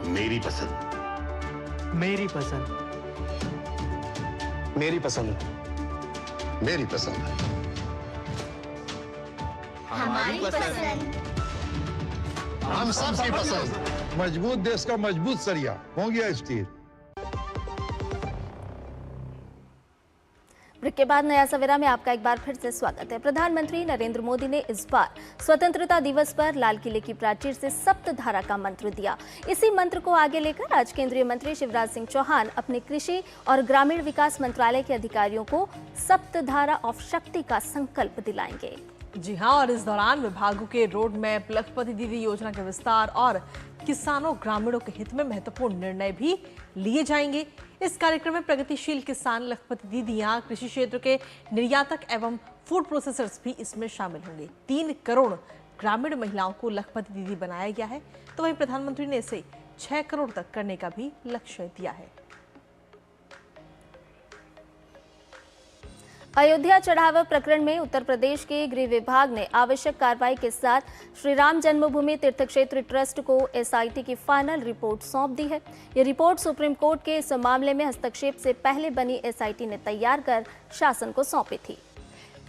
मेरी पसंद, मेरी पसंद, मेरी पसंद, मेरी पसंद, हमारी पसंद। हम सबकी पसंद। मजबूत देश का मजबूत सरिया हो गया स्टील। ब्रेक के बाद नया सवेरा में आपका एक बार फिर से स्वागत है। प्रधानमंत्री नरेंद्र मोदी ने इस बार स्वतंत्रता दिवस पर लाल किले की प्राचीर से सप्तधारा का मंत्र दिया। इसी मंत्र को आगे लेकर आज केंद्रीय मंत्री शिवराज सिंह चौहान अपने कृषि और ग्रामीण विकास मंत्रालय के अधिकारियों को सप्तधारा ऑफ शक्ति का संकल्प दिलाएंगे। जी हाँ, और इस दौरान विभागों के रोड मैप, लखपति दीदी योजना के विस्तार और किसानों ग्रामीणों के हित में महत्वपूर्ण निर्णय भी लिए जाएंगे। इस कार्यक्रम में प्रगतिशील किसान, लखपति दीदियां, कृषि क्षेत्र के निर्यातक एवं फूड प्रोसेसर्स भी इसमें शामिल होंगे। 3 करोड़ ग्रामीण महिलाओं को लखपति दीदी बनाया गया है, तो वहीं प्रधानमंत्री ने इसे 6 करोड़ तक करने का भी लक्ष्य दिया है। अयोध्या चढ़ावा प्रकरण में उत्तर प्रदेश के गृह विभाग ने आवश्यक कार्रवाई के साथ श्री राम जन्मभूमि तीर्थ क्षेत्र ट्रस्ट को SIT की फाइनल रिपोर्ट सौंप दी है। ये रिपोर्ट सुप्रीम कोर्ट के इस मामले में हस्तक्षेप से पहले बनी SIT ने तैयार कर शासन को सौंपी थी।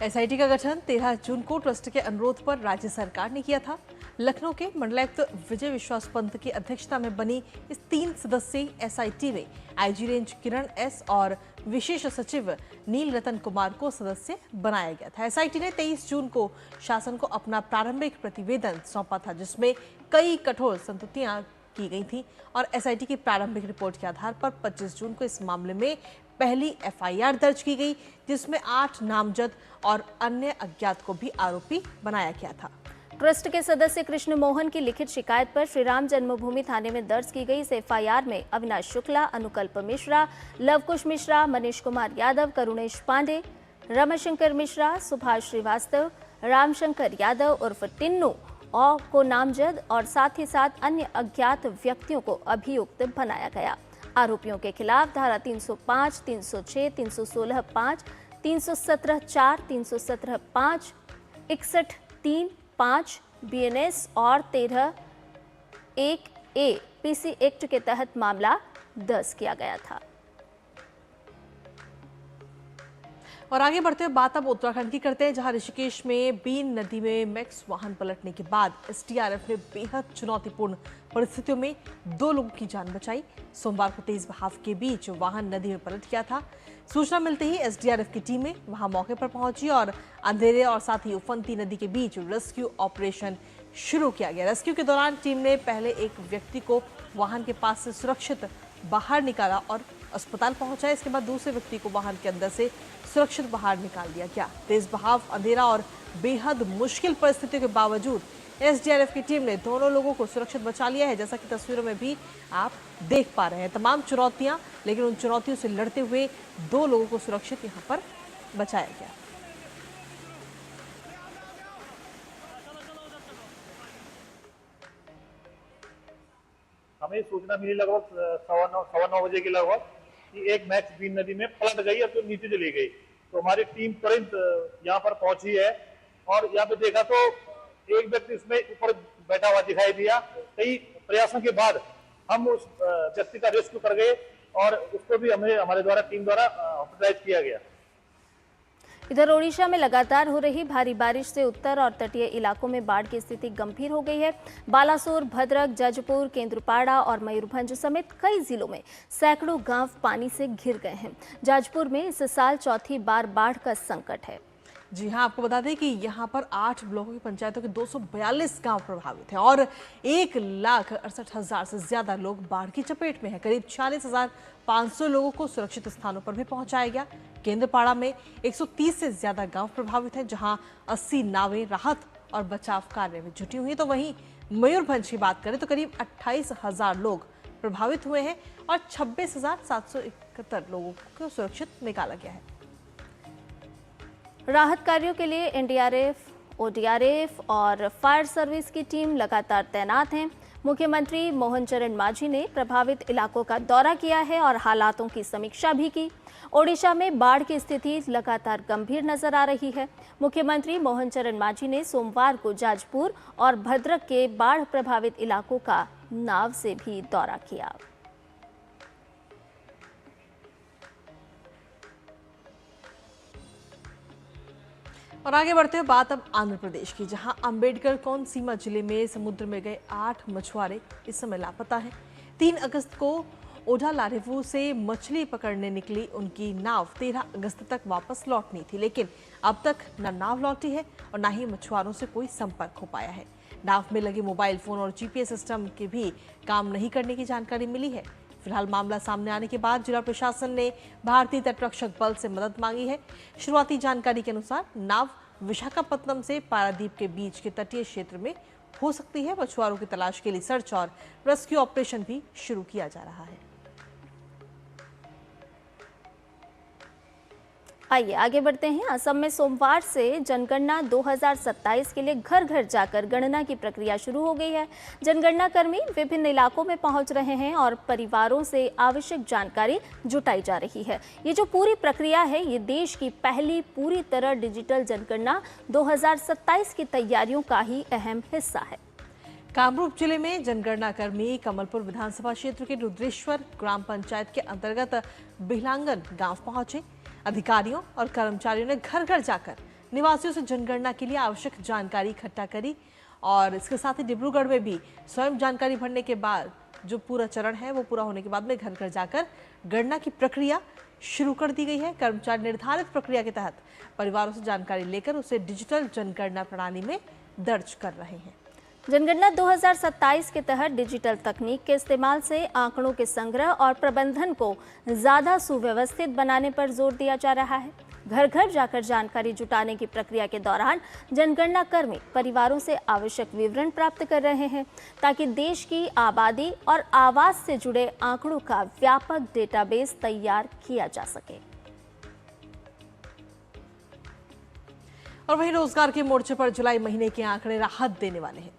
SIT का गठन 13 जून को ट्रस्ट के अनुरोध पर राज्य सरकार ने किया था। लखनऊ के मंडलायुक्त विजय विश्वास पंत की अध्यक्षता में बनी इस 3 सदस्यीय SIT में IG रेंज किरण S और विशेष सचिव नील रतन कुमार को सदस्य बनाया गया था। SIT ने 23 जून को शासन को अपना प्रारंभिक प्रतिवेदन सौंपा था, जिसमें कई कठोर संतुतियां की गई थी और SIT की प्रारंभिक रिपोर्ट के आधार पर 25 जून को इस मामले में पहली FIR दर्ज की गई, जिसमें 8 नामजद और अन्य अज्ञात को भी आरोपी बनाया गया था। ट्रस्ट के सदस्य कृष्ण मोहन की लिखित शिकायत पर श्री राम जन्मभूमि थाने में दर्ज की गई इस FIR में अविनाश शुक्ला, अनुकल्प मिश्रा, लवकुश मिश्रा, मनीष कुमार यादव, करुणेश पांडे, रमाशंकर मिश्रा, सुभाष श्रीवास्तव, रामशंकर यादव उर्फ टिन्नू और को नामजद और साथ ही साथ अन्य अज्ञात व्यक्तियों को अभियुक्त बनाया गया। आरोपियों के खिलाफ धारा 305, 306, 316(5), 317(4), 317(5), 61(3)(5) BNS और 13(1)(a) PC एक्ट के तहत मामला दर्ज किया गया था। और आगे बढ़ते हुए बात अब उत्तराखंड की करते हैं, जहां ऋषिकेश में बीन नदी में मैक्स वाहन पलटने के बाद एसडीआरएफ ने बेहद चुनौतीपूर्ण परिस्थितियों में 2 लोगों की जान बचाई। सोमवार को तेज बहाव के बीच वाहन नदी में पलट गया था। सूचना मिलते ही एसडीआरएफ की टीमें वहां मौके पर पहुंची और अंधेरे और साथ ही उफनती नदी के बीच रेस्क्यू ऑपरेशन शुरू किया गया। रेस्क्यू के दौरान टीम ने पहले एक व्यक्ति को वाहन के पास से सुरक्षित बाहर निकाला और अस्पताल पहुंचाया। इसके बाद दूसरे व्यक्ति को वाहन के अंदर से सुरक्षित बाहर निकाल दिया गया। तेज बहाव, अंधेरा और बेहद मुश्किल परिस्थितियों के बावजूद एसडीआरएफ की टीम ने दोनों लोगों को सुरक्षित बचा लिया है, जैसा कि तस्वीरों में भी आप देख पा रहे हैं। तमाम चुनौतियां, लेकिन उन चुनौतियों से लड़ते हुए 2 लोगों को सुरक्षित यहां पर बचाया गया। हमें सूचना मिली लगभग 9:15 बजे के लगभग कि एक मैक्स बीन नदी में पलट गई और फिर नीचे चली गई। तो हमारी टीम तुरंत यहाँ पर पहुंची है और यहाँ पे देखा तो एक व्यक्ति इसमें ऊपर बैठा हुआ दिखाई दिया। कई प्रयासों के बाद हम उस व्यक्ति का रेस्क्यू कर गए और उसको भी हमारे द्वारा टीम द्वारा हॉस्पिटलाइज किया गया। इधर ओडिशा में लगातार हो रही भारी बारिश से उत्तर और तटीय इलाकों में बाढ़ की स्थिति गंभीर हो गई है। बालासोर, भद्रक, जजपुर, केंद्रपाड़ा और मयूरभंज समेत कई जिलों में सैकड़ों गांव पानी से घिर गए हैं। जाजपुर में इस साल चौथी बार बाढ़ का संकट है। जी हां, आपको बता दें कि यहाँ पर 8 ब्लॉकों की पंचायतों के 242 गांव प्रभावित हैं और 1,68,000 से ज्यादा लोग बाढ़ की चपेट में हैं। करीब 46,500 लोगों को सुरक्षित स्थानों पर भी पहुंचाया गया। केंद्रपाड़ा में 130 से ज्यादा गांव प्रभावित हैं, जहां 80 नावें राहत और बचाव कार्य में जुटी हुई हैं। तो वहीं मयूरभंज की बात करें तो करीब 28,000 लोग प्रभावित हुए हैं और 26,771 लोगों को सुरक्षित निकाला गया है। राहत कार्यों के लिए एनडीआरएफ, ओडीआरएफ और फायर सर्विस की टीम लगातार तैनात हैं। मुख्यमंत्री मोहन चरण मांझी ने प्रभावित इलाकों का दौरा किया है और हालातों की समीक्षा भी की। ओडिशा में बाढ़ की स्थिति लगातार गंभीर नजर आ रही है। मुख्यमंत्री मोहन चरण मांझी ने सोमवार को जाजपुर और भद्रक के बाढ़ प्रभावित इलाकों का नाव से भी दौरा किया। और आगे बढ़ते हुए बात अब आंध्र प्रदेश की, जहां अंबेडकर कोनसीमा जिले में समुद्र में गए 8 मछुआरे इस समय लापता हैं। 3 अगस्त को ओढालारेवू से मछली पकड़ने निकली उनकी नाव 13 अगस्त तक वापस लौटनी थी, लेकिन अब तक न नाव लौटी है और न ही मछुआरों से कोई संपर्क हो पाया है। नाव में लगे मोबाइल फोन और जीपीएस सिस्टम के भी काम नहीं करने की जानकारी मिली है। फिलहाल मामला सामने आने के बाद जिला प्रशासन ने भारतीय तटरक्षक बल से मदद मांगी है। शुरुआती जानकारी के अनुसार नाव विशाखापत्तनम से पारादीप के बीच के तटीय क्षेत्र में हो सकती है। मछुआरों की तलाश के लिए सर्च और रेस्क्यू ऑपरेशन भी शुरू किया जा रहा है। आइए आगे बढ़ते हैं। असम में सोमवार से जनगणना 2027 के लिए घर घर जाकर गणना की प्रक्रिया शुरू हो गई है। जनगणना कर्मी विभिन्न इलाकों में पहुंच रहे हैं और परिवारों से आवश्यक जानकारी जुटाई जा रही है। ये जो पूरी प्रक्रिया है, ये देश की पहली पूरी तरह डिजिटल जनगणना 2027 की तैयारियों का ही अहम हिस्सा है। कामरूप जिले में जनगणना कर्मी कमलपुर विधानसभा क्षेत्र के रुद्रेश्वर ग्राम पंचायत के अंतर्गत बिहलांगन गांव पहुंचे। अधिकारियों और कर्मचारियों ने घर घर जाकर निवासियों से जनगणना के लिए आवश्यक जानकारी इकट्ठा करी और इसके साथ ही डिब्रूगढ़ में भी स्वयं जानकारी भरने के बाद जो पूरा चरण है वो पूरा होने के बाद में घर घर जाकर गणना की प्रक्रिया शुरू कर दी गई है। कर्मचारी निर्धारित प्रक्रिया के तहत परिवारों से जानकारी लेकर उसे डिजिटल जनगणना प्रणाली में दर्ज कर रहे हैं। जनगणना 2027 के तहत डिजिटल तकनीक के इस्तेमाल से आंकड़ों के संग्रह और प्रबंधन को ज्यादा सुव्यवस्थित बनाने पर जोर दिया जा रहा है। घर घर जाकर जानकारी जुटाने की प्रक्रिया के दौरान जनगणना कर्मी परिवारों से आवश्यक विवरण प्राप्त कर रहे हैं ताकि देश की आबादी और आवास से जुड़े आंकड़ों का व्यापक डेटाबेस तैयार किया जा सके। और वहीं रोजगार के मोर्चे पर जुलाई महीने के आंकड़े राहत देने वाले हैं।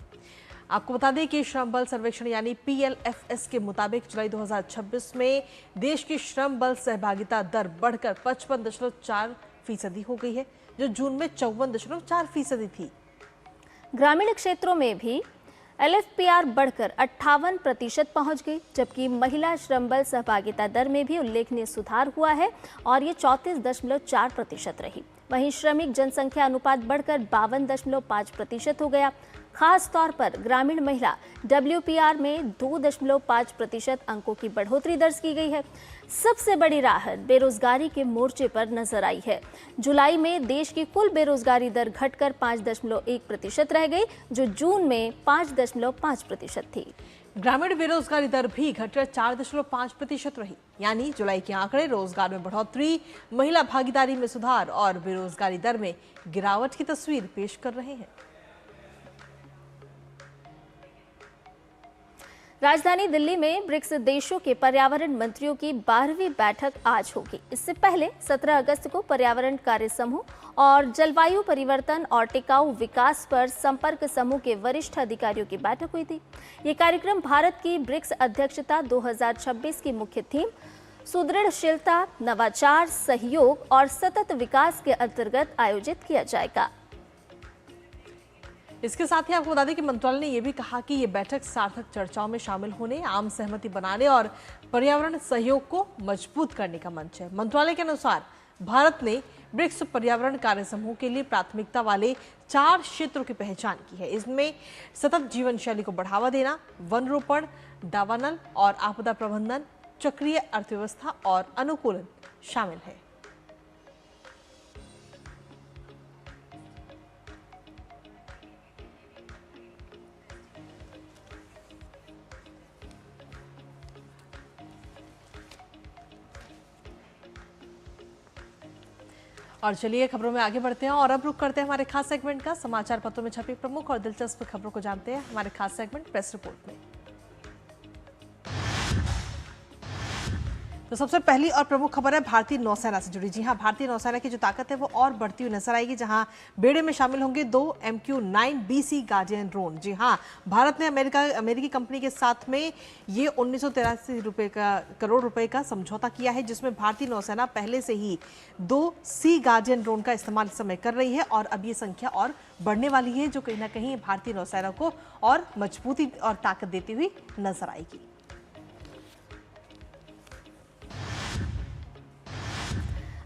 आपको बता दें कि श्रम बल सर्वेक्षण यानी PLFS के मुताबिक जुलाई 2026 में देश की श्रम बल सहभागिता दर बढ़कर 55.4% हो गई है, जो जून में 54.4% थी। ग्रामीण क्षेत्रों में भी LFPR बढ़कर 58% पहुंच गई, जबकि महिला श्रम बल सहभागिता दर में भी उल्लेखनीय सुधार हुआ है और ये 34.4% रही। वहीं श्रमिक जनसंख्या अनुपात बढ़कर 52.5% हो गया। खास तौर पर ग्रामीण महिला WPR में 2.5% अंकों की बढ़ोतरी दर्ज की गई है। सबसे बड़ी राहत बेरोजगारी के मोर्चे पर नजर आई है। जुलाई में देश की कुल बेरोजगारी दर घटकर 5.1% रह गई, जो जून में 5.5% थी। ग्रामीण बेरोजगारी दर भी घटकर 4.5% रही। यानी जुलाई के आंकड़े रोजगार में बढ़ोतरी, महिला भागीदारी में सुधार और बेरोजगारी दर में गिरावट की तस्वीर पेश कर रहे हैं। राजधानी दिल्ली में ब्रिक्स देशों के पर्यावरण मंत्रियों की 12वीं बैठक आज होगी। इससे पहले 17 अगस्त को पर्यावरण कार्य समूह और जलवायु परिवर्तन और टिकाऊ विकास पर संपर्क समूह के वरिष्ठ अधिकारियों की बैठक हुई थी। ये कार्यक्रम भारत की ब्रिक्स अध्यक्षता 2026 की मुख्य थीम सुदृढ़शीलता, नवाचार, सहयोग और सतत विकास के अंतर्गत आयोजित किया जाएगा। इसके साथ ही आपको बता दें कि मंत्रालय ने यह भी कहा कि ये बैठक सार्थक चर्चाओं में शामिल होने, आम सहमति बनाने और पर्यावरण सहयोग को मजबूत करने का मंच है। मंत्रालय के अनुसार भारत ने ब्रिक्स पर्यावरण कार्य समूह के लिए प्राथमिकता वाले 4 क्षेत्रों की पहचान की है। इसमें सतत जीवन शैली को बढ़ावा देना, वन रोपण, दावानल और आपदा प्रबंधन, चक्रीय अर्थव्यवस्था और अनुकूलन शामिल है। और चलिए खबरों में आगे बढ़ते हैं और अब रुक करते हैं हमारे खास सेगमेंट का। समाचार पत्रों में छपी प्रमुख और दिलचस्प खबरों को जानते हैं हमारे खास सेगमेंट प्रेस रिपोर्ट में। तो सबसे पहली और प्रमुख खबर है भारतीय नौसेना से जुड़ी। जी हां, भारतीय नौसेना की जो ताकत है वो और बढ़ती हुई नजर आएगी, जहां बेड़े में शामिल होंगे 2 MQ-9BC गार्डियन ड्रोन। जी हां, भारत ने अमेरिकी कंपनी के साथ में ये 1983 करोड़ रुपए का समझौता किया है, जिसमें भारतीय नौसेना पहले से ही 2 सी गार्डियन ड्रोन का इस्तेमाल इस समय कर रही है और अब ये संख्या और बढ़ने वाली है, जो कहीं ना कहीं भारतीय नौसेना को और मजबूती और ताकत देती हुई नजर आएगी।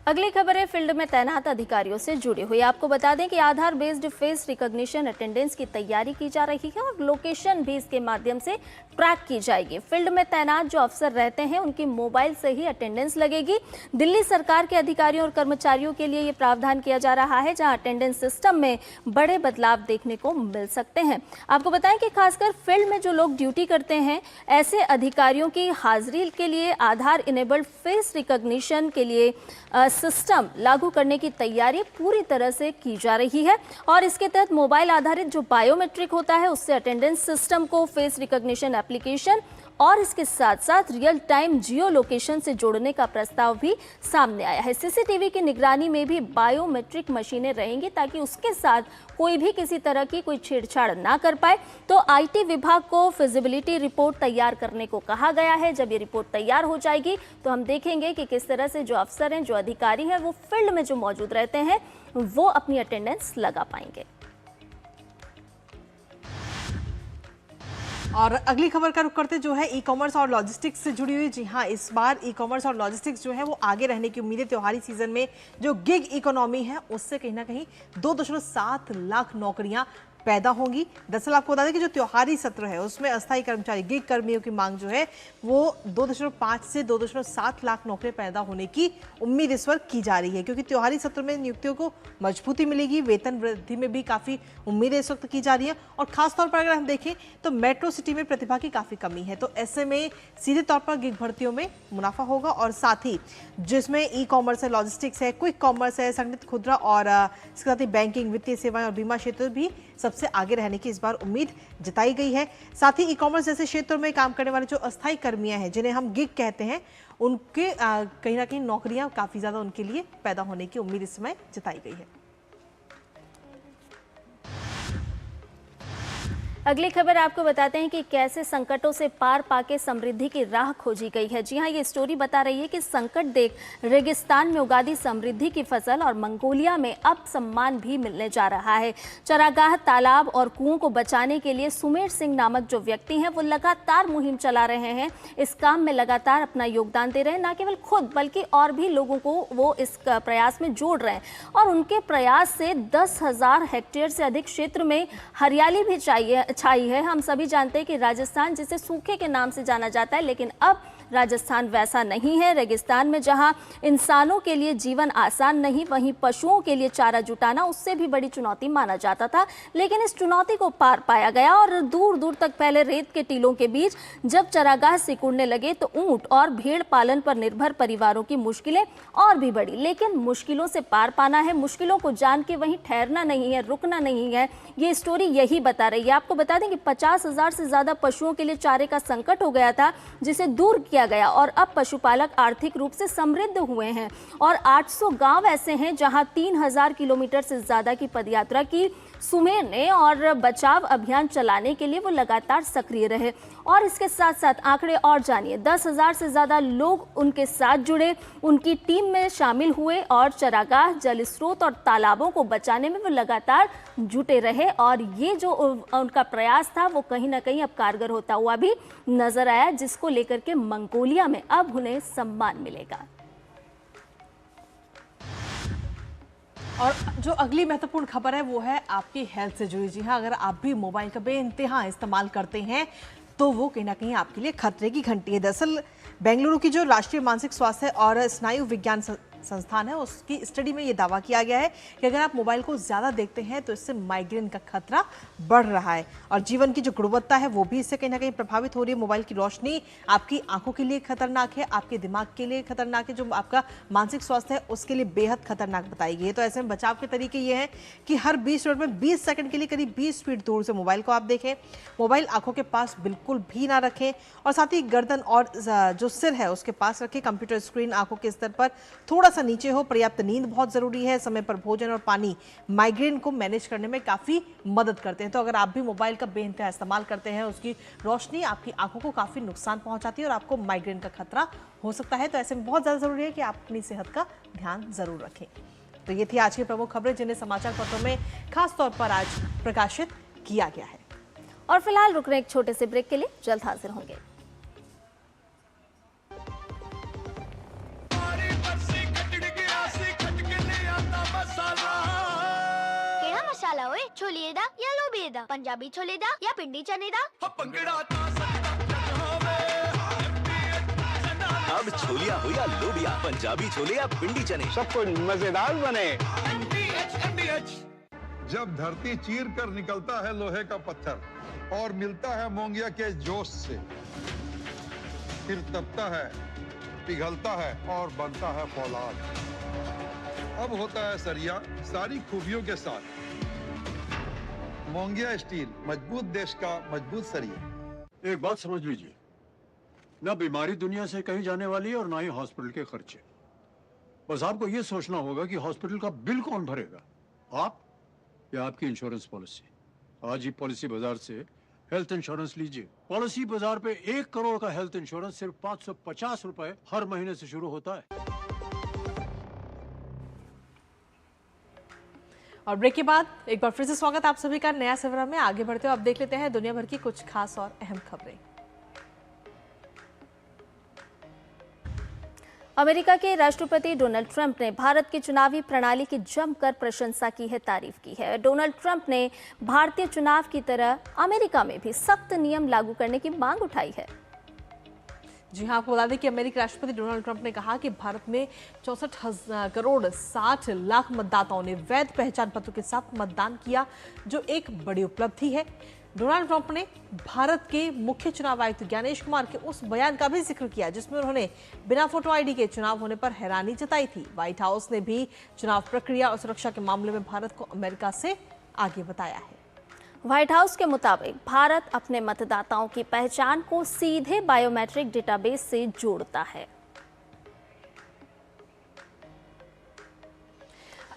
अगली खबर है फील्ड में तैनात अधिकारियों से जुड़ी हुई। आपको बता दें कि आधार बेस्ड फेस रिकॉग्निशन अटेंडेंस की तैयारी की जा रही है और लोकेशन भी इसके माध्यम से ट्रैक की जाएगी। फील्ड में तैनात जो अफसर रहते हैं उनकी मोबाइल से ही अटेंडेंस लगेगी। दिल्ली सरकार के अधिकारियों और कर्मचारियों के लिए ये प्रावधान किया जा रहा है, जहां अटेंडेंस सिस्टम में बड़े बदलाव देखने को मिल सकते हैं। आपको बताएं कि खासकर फील्ड में जो लोग ड्यूटी करते हैं, ऐसे अधिकारियों की हाजिरी के लिए आधार इनेबल्ड फेस रिकॉग्निशन के लिए सिस्टम लागू करने की तैयारी पूरी तरह से की जा रही है और इसके तहत मोबाइल आधारित जो बायोमेट्रिक होता है उससे अटेंडेंस सिस्टम को फेस रिकॉग्निशन एप्लीकेशन और इसके साथ साथ रियल टाइम जियो लोकेशन से जोड़ने का प्रस्ताव भी सामने आया है। सीसीटीवी की निगरानी में भी बायोमेट्रिक मशीनें रहेंगी ताकि उसके साथ कोई भी किसी तरह की कोई छेड़छाड़ ना कर पाए। तो आईटी विभाग को फिजिबिलिटी रिपोर्ट तैयार करने को कहा गया है। जब ये रिपोर्ट तैयार हो जाएगी तो हम देखेंगे कि किस तरह से जो अफसर हैं, जो अधिकारी हैं, वो फील्ड में जो मौजूद रहते हैं वो अपनी अटेंडेंस लगा पाएंगे। और अगली खबर का रुख करते जो है ई कॉमर्स और लॉजिस्टिक्स से जुड़ी हुई। जी हाँ, इस बार ई कॉमर्स और लॉजिस्टिक्स जो है वो आगे रहने की उम्मीद है। त्योहारी सीजन में जो गिग इकोनॉमी है उससे कहीं ना कहीं 2.7 लाख नौकरियां पैदा होंगी। दरअसल आपको बता दें कि जो त्योहारी सत्र है उसमें अस्थायी कर्मचारी गिग कर्मियों की मांग जो है वो 2.5 से 2.7 लाख नौकरियां पैदा होने की उम्मीद इस वक्त की जा रही है, क्योंकि त्योहारी सत्र में नियुक्तियों को मजबूती मिलेगी। वेतन वृद्धि में भी काफ़ी उम्मीदें इस वक्त की जा रही है और खासतौर पर अगर हम देखें तो मेट्रो सिटी में प्रतिभा की काफ़ी कमी है, तो ऐसे में सीधे तौर पर गिग भर्तियों में मुनाफा होगा। और साथ ही जिसमें ई कॉमर्स है, लॉजिस्टिक्स है, क्विक कॉमर्स है, संगठित खुदरा और इसके साथ ही बैंकिंग, वित्तीय सेवाएं और बीमा क्षेत्र भी सबसे आगे रहने की इस बार उम्मीद जताई गई है। साथ ही ई कॉमर्स जैसे क्षेत्रों में काम करने वाले जो अस्थायी कर्मियां हैं, जिन्हें हम गिग कहते हैं, उनके कहीं ना कहीं नौकरियां काफ़ी ज़्यादा उनके लिए पैदा होने की उम्मीद इस समय जताई गई है। अगली खबर आपको बताते हैं कि कैसे संकटों से पार पाके समृद्धि की राह खोजी गई है। जी हां, ये स्टोरी बता रही है कि संकट देख रेगिस्तान में उगा दी समृद्धि की फसल और मंगोलिया में अब सम्मान भी मिलने जा रहा है। चरागाह, तालाब और कुओं को बचाने के लिए सुमेर सिंह नामक जो व्यक्ति हैं वो लगातार मुहिम चला रहे हैं। इस काम में लगातार अपना योगदान दे रहे हैं, न केवल खुद बल्कि और भी लोगों को वो इस प्रयास में जोड़ रहे हैं और उनके प्रयास से 10,000 हेक्टेयर से अधिक क्षेत्र में हरियाली भी छाई है। हम सभी जानते हैं कि राजस्थान जिसे सूखे के नाम से जाना जाता है, लेकिन अब राजस्थान वैसा नहीं है। रेगिस्तान में जहां इंसानों के लिए जीवन आसान नहीं, वहीं पशुओं के लिए चारा जुटाना उससे भी बड़ी चुनौती माना जाता था, लेकिन इस चुनौती को पार पाया गया और दूर दूर तक फैले रेत के टीलों के बीच जब चरागाह सिकुड़ने लगे तो ऊंट और भेड़ पालन पर निर्भर परिवारों की मुश्किलें और भी बढ़ी। लेकिन मुश्किलों से पार पाना है, मुश्किलों को जान के वहीं ठहरना नहीं है, रुकना नहीं है। ये स्टोरी यही बता रही है। आपको बता दें कि 50,000 से ज्यादा पशुओं के लिए चारे का संकट हो गया था, जिसे दूर किया गया और अब पशुपालक आर्थिक रूप से समृद्ध हुए हैं और 800 गांव ऐसे हैं जहां 3,000 किलोमीटर से ज्यादा की पदयात्रा की सुमेर ने और बचाव अभियान चलाने के लिए वो लगातार सक्रिय रहे। और इसके साथ साथ आंकड़े और जानिए, 10,000 से ज्यादा लोग उनके साथ जुड़े, उनकी टीम में शामिल हुए और चरागाह, जल स्रोत और तालाबों को बचाने में वो लगातार जुटे रहे और ये जो उनका प्रयास था वो कहीं ना कहीं अब कारगर होता हुआ भी नजर आया, जिसको लेकर के मंगोलिया में अब उन्हें सम्मान मिलेगा। और जो अगली महत्वपूर्ण खबर है वो है आपकी हेल्थ से जुड़ी। जी हाँ, अगर आप भी मोबाइल का बेइंतहा इस्तेमाल करते हैं तो वो कहीं ना कहीं आपके लिए खतरे की घंटी है। दरअसल बेंगलुरु की जो राष्ट्रीय मानसिक स्वास्थ्य और स्नायु विज्ञान संस्थान है उसकी स्टडी में ये दावा किया गया है कि अगर आप मोबाइल को ज़्यादा देखते हैं तो इससे माइग्रेन का खतरा बढ़ रहा है और जीवन की जो गुणवत्ता है वो भी इससे कहीं ना कहीं प्रभावित हो रही है। मोबाइल की रोशनी आपकी आंखों के लिए खतरनाक है, आपके दिमाग के लिए खतरनाक है, जो आपका मानसिक स्वास्थ्य है उसके लिए बेहद खतरनाक बताई गई है। तो ऐसे में बचाव के तरीके ये हैं कि हर 20 मिनट में 20 सेकंड के लिए करीब 20 फीट दूर से मोबाइल को आप देखें, मोबाइल आंखों के पास बिल्कुल भी ना रखें और साथ ही गर्दन और जो सिर है उसके पास रखें। कंप्यूटर स्क्रीन आंखों के स्तर पर थोड़ा सा नीचे हो। पर्याप्त नींद बहुत जरूरी है। समय पर भोजन और पानी माइग्रेन को मैनेज करने में काफी मदद करते हैं। तो अगर आप भी मोबाइल का बेइंतहा इस्तेमाल करते हैं, उसकी रोशनी आपकी आंखों को काफी नुकसान पहुंचाती है और आपको माइग्रेन का खतरा हो सकता है। तो ऐसे में बहुत ज्यादा जरूरी है कि आप अपनी सेहत का ध्यान जरूर रखें। तो ये थी आज की प्रमुख खबरें जिन्हें समाचार पत्रों में खास तौर पर आज प्रकाशित किया गया है। और फिलहाल रुक रहे एक छोटे से ब्रेक के लिए, जल्द हाजिर होंगे। मसाला ओए, छोले दा या लोबिया दा, पंजाबी छोले दा या पिंडी चने दा। अब छोलिया हो या लोबिया, पंजाबी छोले या पिंडी चने, सब कुछ मजेदार बने। जब धरती चीर कर निकलता है लोहे का पत्थर और मिलता है मोंगिया के जोश से, फिर तपता है, पिघलता है और बनता है फौलाद। अब होता है सरिया सारी खूबियों के साथ। मोंगिया स्टील, मजबूत देश का मजबूत सरिया। एक बात समझ लीजिए, ना बीमारी दुनिया से कहीं जाने वाली है और ना ही हॉस्पिटल के खर्चे। बस आपको ये सोचना होगा कि हॉस्पिटल का बिल कौन भरेगा, आप या आपकी इंश्योरेंस पॉलिसी। आज ही पॉलिसी बाजार से हेल्थ इंश्योरेंस लीजिए। पॉलिसी बाजार पे 1 करोड़ का हेल्थ इंश्योरेंस सिर्फ 550 रुपए हर महीने से शुरू होता है। और ब्रेक के बाद एक बार फिर से स्वागत आप सभी का नया सवेरा में। आगे बढ़ते हुए अब देख लेते हैं दुनिया भर की कुछ खास और अहम खबरें। अमेरिका के राष्ट्रपति डोनाल्ड ट्रंप ने भारत की चुनावी प्रणाली की जमकर प्रशंसा की है, तारीफ की है। डोनाल्ड ट्रंप ने भारतीय चुनाव की तरह अमेरिका में भी सख्त नियम लागू करने की मांग उठाई है। जी हाँ, आपको बता दें कि अमेरिकी राष्ट्रपति डोनाल्ड ट्रंप ने कहा कि भारत में 64 करोड़ 60 लाख मतदाताओं ने वैध पहचान पत्र के साथ मतदान किया, जो एक बड़ी उपलब्धि है। डोनाल्ड ट्रंप ने भारत के मुख्य चुनाव आयुक्त ज्ञानेश कुमार के उस बयान का भी जिक्र किया जिसमें उन्होंने बिना फोटो आईडी के चुनाव होने पर हैरानी जताई थी। व्हाइट हाउस ने भी चुनाव प्रक्रिया और सुरक्षा के मामले में भारत को अमेरिका से आगे बताया है। व्हाइट हाउस के मुताबिक भारत अपने मतदाताओं की पहचान को सीधे बायोमेट्रिक डेटाबेस से जोड़ता है।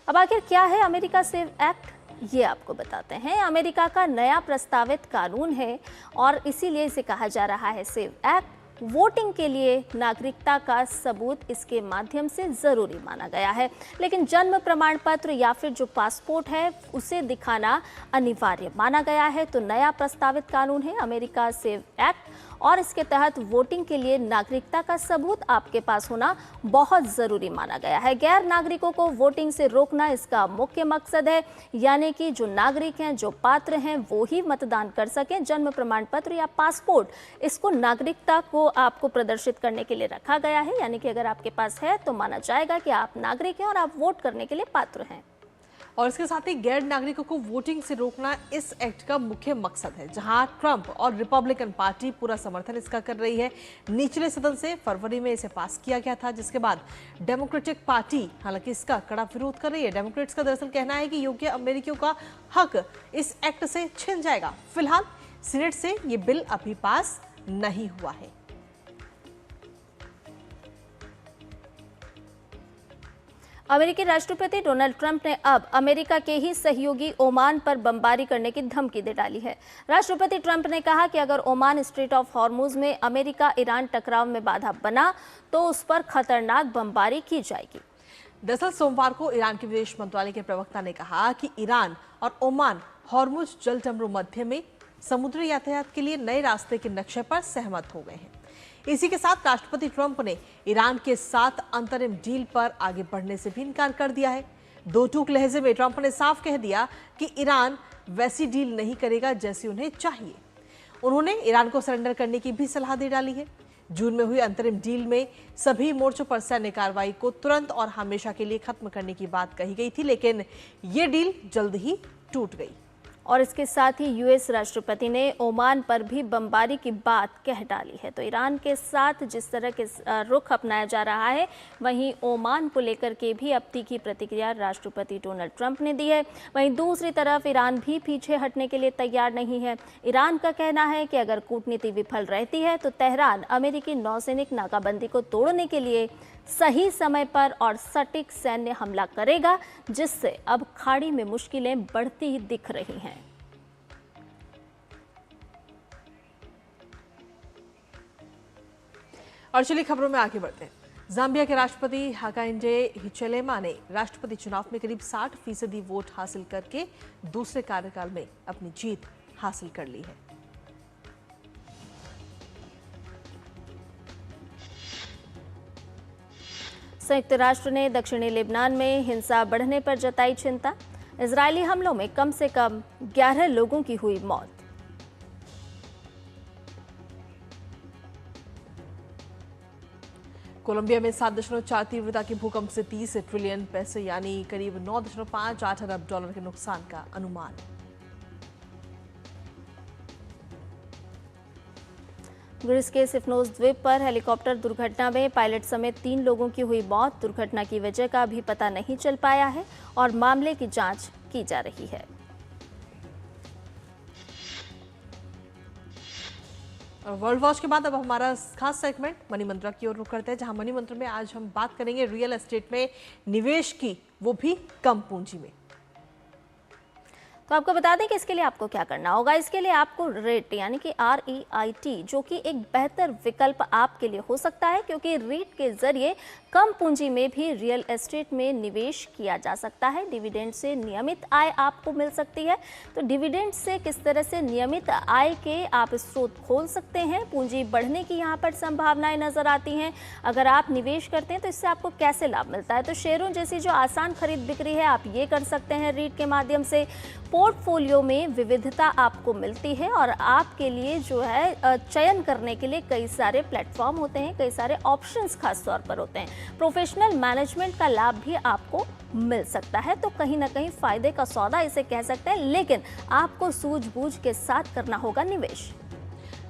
अब आखिर क्या है अमेरिका सेव एक्ट? ये आपको बताते हैं। अमेरिका का नया प्रस्तावित कानून है और इसीलिए इसे कहा जा रहा है सेव एक्ट। वोटिंग के लिए नागरिकता का सबूत इसके माध्यम से जरूरी माना गया है, लेकिन जन्म प्रमाण पत्र या फिर जो पासपोर्ट है उसे दिखाना अनिवार्य माना गया है। तो नया प्रस्तावित कानून है अमेरिका सेव एक्ट और इसके तहत वोटिंग के लिए नागरिकता का सबूत आपके पास होना बहुत ज़रूरी माना गया है। गैर नागरिकों को वोटिंग से रोकना इसका मुख्य मकसद है, यानी कि जो नागरिक हैं, जो पात्र हैं, वो ही मतदान कर सकें। जन्म प्रमाण पत्र या पासपोर्ट, इसको नागरिकता को आपको प्रदर्शित करने के लिए रखा गया है, यानी कि अगर आपके पास है तो माना जाएगा कि आप नागरिक हैं और आप वोट करने के लिए पात्र हैं। और इसके साथ ही गैर नागरिकों को वोटिंग से रोकना इस एक्ट का मुख्य मकसद है, जहां ट्रंप और रिपब्लिकन पार्टी पूरा समर्थन इसका कर रही है। निचले सदन से फरवरी में इसे पास किया गया था, जिसके बाद डेमोक्रेटिक पार्टी हालांकि इसका कड़ा विरोध कर रही है। डेमोक्रेट्स का दरअसल कहना है कि योग्य अमेरिकियों का हक इस एक्ट से छिन जाएगा। फिलहाल सीनेट से ये बिल अभी पास नहीं हुआ है। अमेरिकी राष्ट्रपति डोनाल्ड ट्रंप ने अब अमेरिका के ही सहयोगी ओमान पर बमबारी करने की धमकी दे डाली है। राष्ट्रपति ट्रंप ने कहा कि अगर ओमान स्ट्रेट ऑफ हॉर्मुज में अमेरिका ईरान टकराव में बाधा बना तो उस पर खतरनाक बमबारी की जाएगी। दरअसल सोमवार को ईरान के विदेश मंत्रालय के प्रवक्ता ने कहा कि ईरान और ओमान हॉर्मुज जलटमरू मध्य में समुद्री यातायात के लिए नए रास्ते के नक्शे पर सहमत हो गए हैं। इसी के साथ राष्ट्रपति ट्रंप ने ईरान के साथ अंतरिम डील पर आगे बढ़ने से भी इनकार कर दिया है। दो टूक लहजे में ट्रंप ने साफ कह दिया कि ईरान वैसी डील नहीं करेगा जैसी उन्हें चाहिए। उन्होंने ईरान को सरेंडर करने की भी सलाह दे डाली है। जून में हुई अंतरिम डील में सभी मोर्चों पर सैन्य कार्रवाई को तुरंत और हमेशा के लिए खत्म करने की बात कही गई थी, लेकिन ये डील जल्द ही टूट गई। और इसके साथ ही यूएस राष्ट्रपति ने ओमान पर भी बमबारी की बात कह डाली है। तो ईरान के साथ जिस तरह के रुख अपनाया जा रहा है, वहीं ओमान को लेकर के भी अब तीखी प्रतिक्रिया राष्ट्रपति डोनाल्ड ट्रंप ने दी है। वहीं दूसरी तरफ ईरान भी पीछे हटने के लिए तैयार नहीं है। ईरान का कहना है कि अगर कूटनीति विफल रहती है तो तेहरान अमेरिकी नौसैनिक नाकाबंदी को तोड़ने के लिए सही समय पर और सटीक सैन्य हमला करेगा, जिससे अब खाड़ी में मुश्किलें बढ़ती दिख रही हैं। और चलिए खबरों में आगे बढ़ते हैं। जाम्बिया के राष्ट्रपति हाकाइंडे हिचलेमा ने राष्ट्रपति चुनाव में करीब 60% वोट हासिल करके दूसरे कार्यकाल में अपनी जीत हासिल कर ली है। संयुक्त राष्ट्र ने दक्षिणी लेबनान में हिंसा बढ़ने पर जताई चिंता। इजरायली हमलों में कम से कम 11 लोगों की हुई मौत। कोलंबिया में 7.4 तीव्रता के भूकंप से 30 ट्रिलियन पैसे यानी करीब 9.58 अरब डॉलर के नुकसान का अनुमान। ग्रीस के सिफनोस द्वीप पर हेलीकॉप्टर दुर्घटना में पायलट समेत 3 लोगों की हुई मौत। दुर्घटना की वजह का अभी पता नहीं चल पाया है और मामले की जांच की जा रही है। वर्ल्ड वॉच के बाद अब हमारा खास सेगमेंट मनी मंत्रा की ओर रुख करते हैं, जहां मनी मंत्र में आज हम बात करेंगे रियल एस्टेट में निवेश की, वो भी कम पूंजी में। तो आपको बता दें कि इसके लिए आपको क्या करना होगा। इसके लिए आपको रेट यानी कि REIT, जो कि एक बेहतर विकल्प आपके लिए हो सकता है, क्योंकि रेट के जरिए कम पूंजी में भी रियल एस्टेट में निवेश किया जा सकता है। डिविडेंड से नियमित आय आपको मिल सकती है। तो डिविडेंड से किस तरह से नियमित आय के आप स्रोत खोल सकते हैं, पूंजी बढ़ने की यहाँ पर संभावनाएं नजर आती हैं। अगर आप निवेश करते हैं तो इससे आपको कैसे लाभ मिलता है, तो शेयरों जैसी जो आसान खरीद बिक्री है आप ये कर सकते हैं रेट के माध्यम से। पोर्टफोलियो में विविधता आपको मिलती है और आपके लिए जो है चयन करने के लिए कई सारे प्लेटफॉर्म होते हैं, कई सारे ऑप्शंस खास तौर पर होते हैं। प्रोफेशनल मैनेजमेंट का लाभ भी आपको मिल सकता है। तो कहीं ना कहीं फायदे का सौदा इसे कह सकते हैं, लेकिन आपको सूझबूझ के साथ करना होगा निवेश।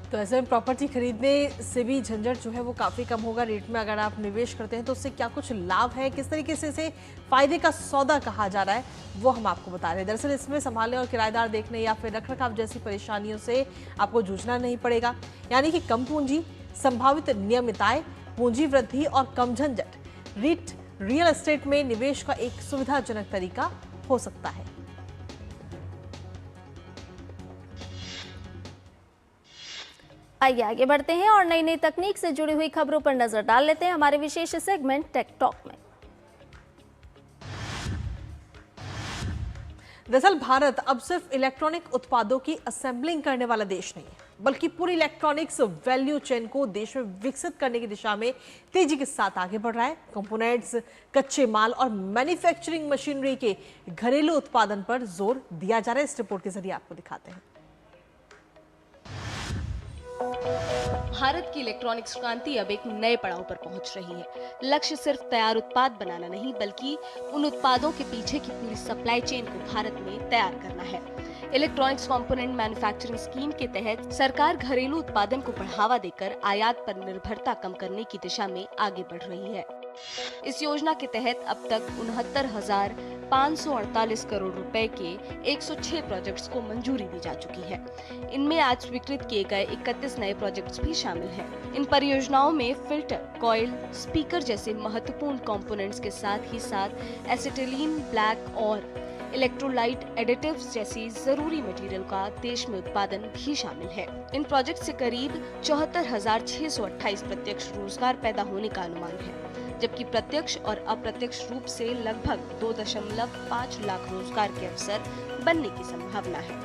तो ऐसे में प्रॉपर्टी खरीदने से भी झंझट जो है वो काफ़ी कम होगा। रेट में अगर आप निवेश करते हैं तो उससे क्या कुछ लाभ है, किस तरीके से इसे फायदे का सौदा कहा जा रहा है, वो हम आपको बता रहे हैं। दरअसल इसमें संभालने और किराएदार देखने या फिर रखरखाव जैसी परेशानियों से आपको जूझना नहीं पड़ेगा। यानी कि कम पूंजी, संभावित नियमित आय, पूंजी वृद्धि और कम झंझट। रियल एस्टेट में निवेश का एक सुविधाजनक तरीका हो सकता है। आइए आगे बढ़ते हैं और नई नई तकनीक से जुड़ी हुई खबरों पर नजर डाल लेते हैं हमारे विशेष सेगमेंट टेक टॉक में। दरअसल भारत अब सिर्फ इलेक्ट्रॉनिक उत्पादों की असेंबलिंग करने वाला देश नहीं है, बल्कि पूरी इलेक्ट्रॉनिक्स वैल्यू चेन को देश में विकसित करने की दिशा में तेजी के साथ आगे बढ़ रहा है। कंपोनेंट्स, कच्चे माल और मैन्युफैक्चरिंग मशीनरी के घरेलू उत्पादन पर जोर दिया जा रहा है। इस रिपोर्ट के जरिए आपको दिखाते हैं। भारत की इलेक्ट्रॉनिक्स क्रांति अब एक नए पड़ाव पर पहुंच रही है। लक्ष्य सिर्फ तैयार उत्पाद बनाना नहीं, बल्कि उन उत्पादों के पीछे की पूरी सप्लाई चेन को भारत में तैयार करना है। इलेक्ट्रॉनिक्स कंपोनेंट मैन्युफैक्चरिंग स्कीम के तहत सरकार घरेलू उत्पादन को बढ़ावा देकर आयात पर निर्भरता कम करने की दिशा में आगे बढ़ रही है। इस योजना के तहत अब तक 69,548 करोड़ रुपए के 106 प्रोजेक्ट्स को मंजूरी दी जा चुकी है। इनमें आज स्वीकृत किए गए 31 नए प्रोजेक्ट्स भी शामिल हैं। इन परियोजनाओं में फिल्टर, कॉइल, स्पीकर जैसे महत्वपूर्ण कंपोनेंट्स के साथ ही साथ एसिटिलीन ब्लैक और इलेक्ट्रोलाइट एडिटिव्स जैसी जरूरी मटेरियल का देश में उत्पादन भी शामिल है। इन प्रोजेक्ट से करीब 74,628 प्रत्यक्ष रोजगार पैदा होने का अनुमान है, जबकि प्रत्यक्ष और अप्रत्यक्ष रूप से लगभग 2.5 लाख रोजगार के अवसर बनने की संभावना है।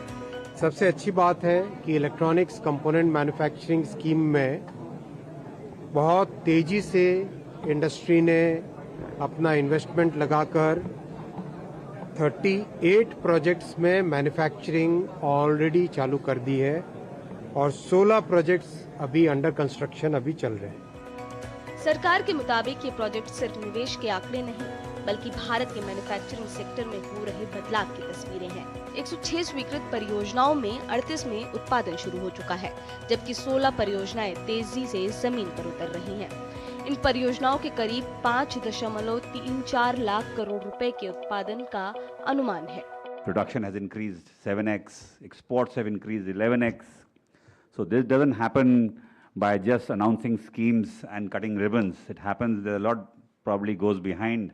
सबसे अच्छी बात है कि इलेक्ट्रॉनिक्स कंपोनेंट मैन्युफैक्चरिंग स्कीम में बहुत तेजी से इंडस्ट्री ने अपना इन्वेस्टमेंट लगाकर 38 प्रोजेक्ट्स में मैन्युफैक्चरिंग ऑलरेडी चालू कर दी है और 16 प्रोजेक्ट्स अभी अंडर कंस्ट्रक्शन अभी चल रहे हैं। सरकार के मुताबिक ये प्रोजेक्ट सिर्फ निवेश के आंकड़े नहीं, बल्कि भारत के मैन्युफैक्चरिंग सेक्टर में हो रहे बदलाव की तस्वीरें हैं। 106 स्वीकृत परियोजनाओं में 38 में उत्पादन शुरू हो चुका है, जबकि 16 परियोजनाएं तेजी से जमीन पर उतर रही हैं। इन परियोजनाओं के करीब 5.34 लाख करोड़ रुपए के उत्पादन का अनुमान है। Production has increased 7x, exports have increased 11x. So this doesn't happen by just announcing schemes and cutting ribbons. It happens that a lot probably goes behind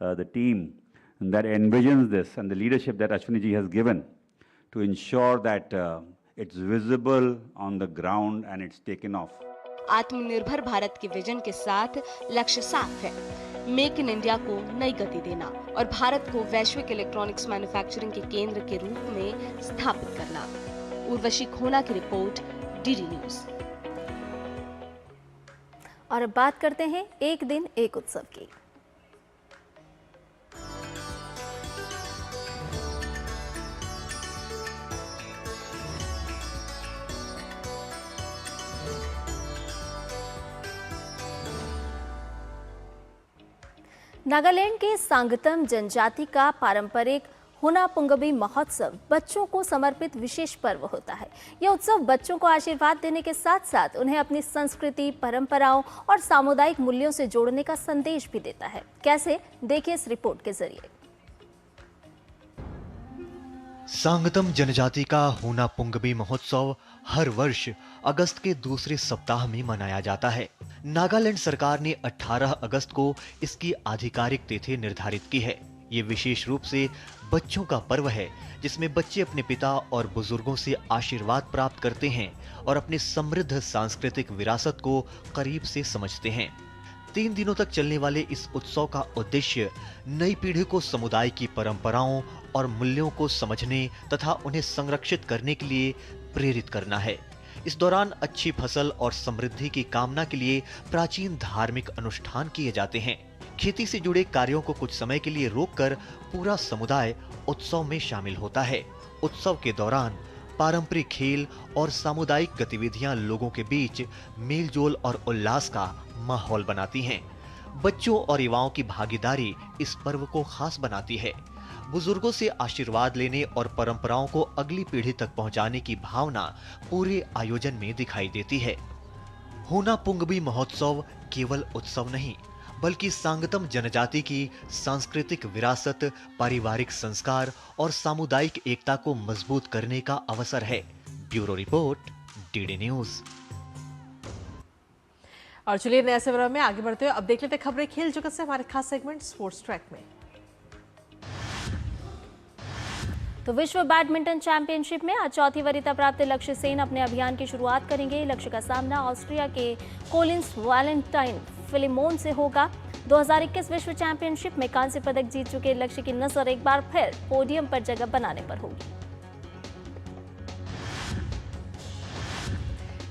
the team that envisions this and the leadership that Ashwini ji has given to ensure that it's visible on the ground and it's taken off. आत्मनिर्भर भारत के vision के साथ लक्ष्य साफ है, make in India को नई गति देना और भारत को वैश्विक इलेक्ट्रॉनिक्स मैन्युफैक्चरिंग के केंद्र के रूप में स्थापित करना। उर्वशी खोना की रिपोर्ट, डीडी न्यूज। और अब बात करते हैं एक दिन एक उत्सव की। नागालैंड के सांगतम जनजाति का पारंपरिक हुनापुंगबी महोत्सव बच्चों को समर्पित विशेष पर्व होता है। यह उत्सव बच्चों को आशीर्वाद देने के साथ साथ उन्हें अपनी संस्कृति, परंपराओं और सामुदायिक मूल्यों से जोड़ने का संदेश भी देता है। कैसे, देखिए इस रिपोर्ट के जरिए। सांगतम जनजाति का हुनापुंगबी महोत्सव हर वर्ष अगस्त के दूसरे सप्ताह में मनाया जाता है। नागालैंड सरकार ने 18 अगस्त को इसकी आधिकारिक तिथि निर्धारित की है। ये विशेष रूप से बच्चों का पर्व है, जिसमें बच्चे अपने पिता और बुजुर्गों से आशीर्वाद प्राप्त करते हैं और अपने समृद्ध सांस्कृतिक विरासत को करीब से समझते हैं। 3 दिनों तक चलने वाले इस उत्सव का उद्देश्य नई पीढ़ी को समुदाय की परंपराओं और मूल्यों को समझने तथा उन्हें संरक्षित करने के लिए प्रेरित करना है। इस दौरान अच्छी फसल और समृद्धि की कामना के लिए प्राचीन धार्मिक अनुष्ठान किए जाते हैं। खेती से जुड़े कार्यों को कुछ समय के लिए रोककर पूरा समुदाय उत्सव में शामिल होता है। उत्सव के दौरान पारंपरिक खेल और सामुदायिक गतिविधियां लोगों के बीच मेलजोल और उल्लास का माहौल बनाती हैं। बच्चों और युवाओं की भागीदारी इस पर्व को खास बनाती है। बुजुर्गों से आशीर्वाद लेने और परंपराओं को अगली पीढ़ी तक पहुंचाने की भावना पूरे आयोजन में दिखाई देती है। हुनापुंगबी महोत्सव केवल उत्सव नहीं, बल्कि सांगतम जनजाति की सांस्कृतिक विरासत, पारिवारिक संस्कार और सामुदायिक एकता को मजबूत करने का अवसर है। Bureau report, DD news. और चलिए नए खबर में आगे बढ़ते हुए अब देख लेते खबरें खेल जगत से, हमारे खास सेगमेंट स्पोर्ट्स ट्रैक में। तो विश्व बैडमिंटन चैंपियनशिप में आज चौथी वरीयता प्राप्त लक्ष्य सेन अपने अभियान की शुरुआत करेंगे। लक्ष्य का सामना ऑस्ट्रिया के कोलिंस वैलेंटाइन फिलिमोन से होगा। 2021 विश्व चैंपियनशिप में कांस्य पदक जीत चुके लक्ष्य की नजर एक बार फिर पोडियम पर जगह बनाने पर होगी।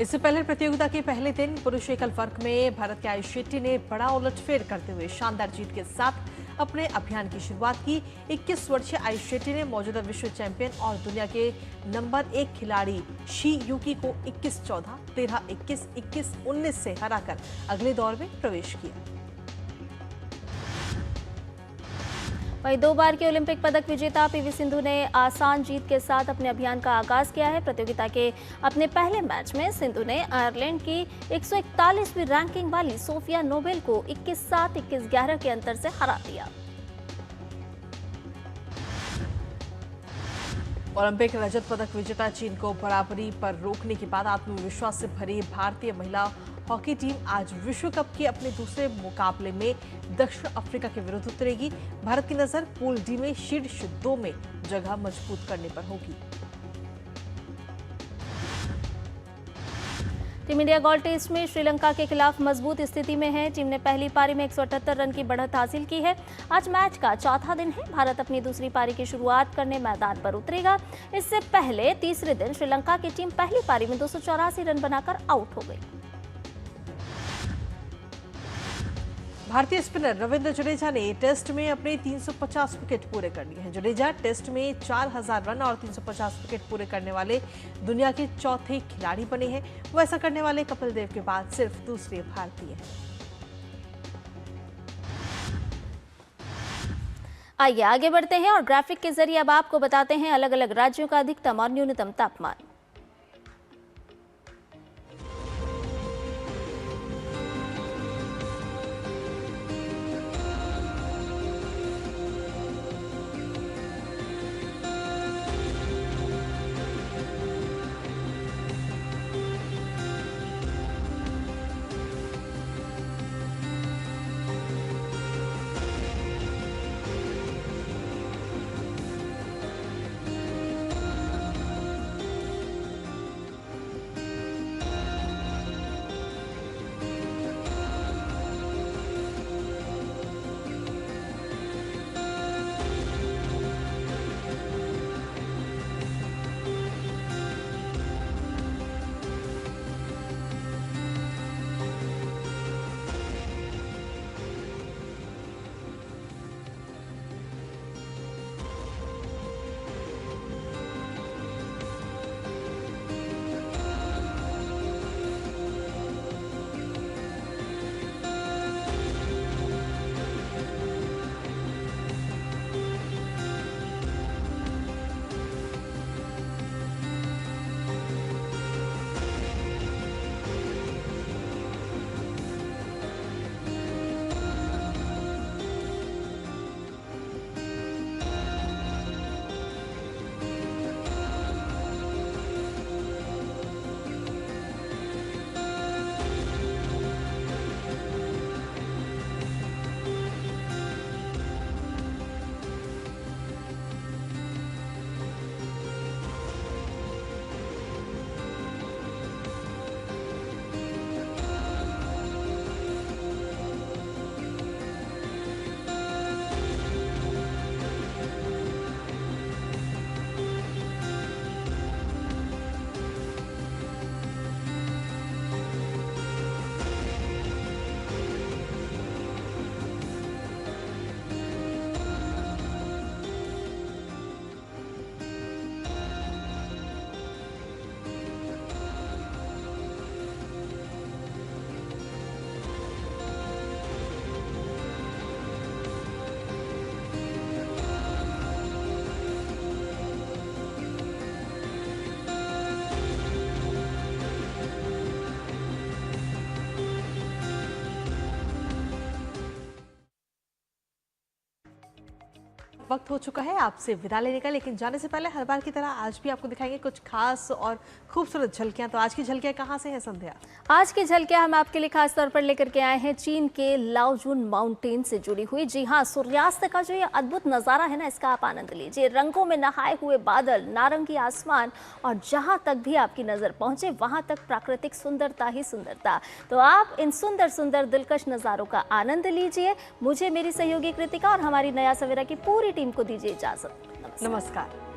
इससे पहले प्रतियोगिता के पहले दिन पुरुष एकल वर्ग में भारत के आयुष शेट्टी ने बड़ा उलटफेर करते हुए शानदार जीत के साथ अपने अभियान की शुरुआत की। 21 वर्षीय आयुष शेट्टी ने मौजूदा विश्व चैंपियन और दुनिया के नंबर 1 खिलाड़ी शी यूकी को 21-14, 13-21, 21-19 से हराकर अगले दौर में प्रवेश किया। वहीं 2 बार के ओलंपिक पदक विजेता पीवी सिंधु ने आसान जीत के साथ अपने अभियान का आगाज किया है। प्रतियोगिता के अपने पहले मैच में सिंधु ने आयरलैंड की 141वीं रैंकिंग वाली सोफिया नोबेल को 21-7, 21-11 के अंतर से हरा दिया। ओलंपिक रजत पदक विजेता चीन को बराबरी पर रोकने के बाद आत्मविश्वास से भरी भारतीय महिला हॉकी टीम आज विश्व कप के अपने दूसरे मुकाबले में दक्षिण अफ्रीका के विरुद्ध उतरेगी। भारत की नजर पूल डी में शीर्ष 2 में जगह मजबूत करने पर होगी। टीम इंडिया गोल्ड टेस्ट में श्रीलंका के खिलाफ मजबूत स्थिति में है। टीम ने पहली पारी में 178 रन की बढ़त हासिल की है। आज मैच का चौथा दिन है। भारत अपनी दूसरी पारी की शुरुआत करने मैदान पर उतरेगा। इससे पहले तीसरे दिन श्रीलंका की टीम पहली पारी में 284 रन बनाकर आउट हो गई। भारतीय स्पिनर रविंद्र जडेजा ने टेस्ट में अपने 350 विकेट पूरे कर लिए हैं। जडेजा टेस्ट में 4000 रन और 350 विकेट पूरे करने वाले दुनिया के चौथे खिलाड़ी बने हैं। वो ऐसा करने वाले कपिल देव के बाद सिर्फ दूसरे भारतीय हैं। आइए आगे बढ़ते हैं और ग्राफिक के जरिए अब आपको बताते हैं अलग अलग राज्यों का अधिकतम और न्यूनतम तापमान। वक्त हो चुका है आपसे विदा लेने का, लेकिन जाने से पहले हर बार की तरह आज भी आपको दिखाएंगे कुछ खास और खूबसूरत झलकियां। तो आज की झलकियां कहां से है संध्या? आज की झलकियां हम आपके लिए खास तौर पर लेकर के आए हैं चीन के लाओजुन माउंटेन से जुड़ी हुई। जी हाँ, सूर्यास्त का जो ये अद्भुत नज़ारा है ना, इसका आप आनंद लीजिए। रंगों में नहाए हुए बादल, नारंगी आसमान और जहां तक भी आपकी नज़र पहुंचे वहां तक प्राकृतिक सुंदरता ही सुंदरता। तो आप इन सुंदर सुंदर दिलकश नज़ारों का आनंद लीजिए। मुझे, मेरी सहयोगी कृतिका और हमारी नया सवेरा की पूरी टीम को दीजिए इजाजत। नमस्कार।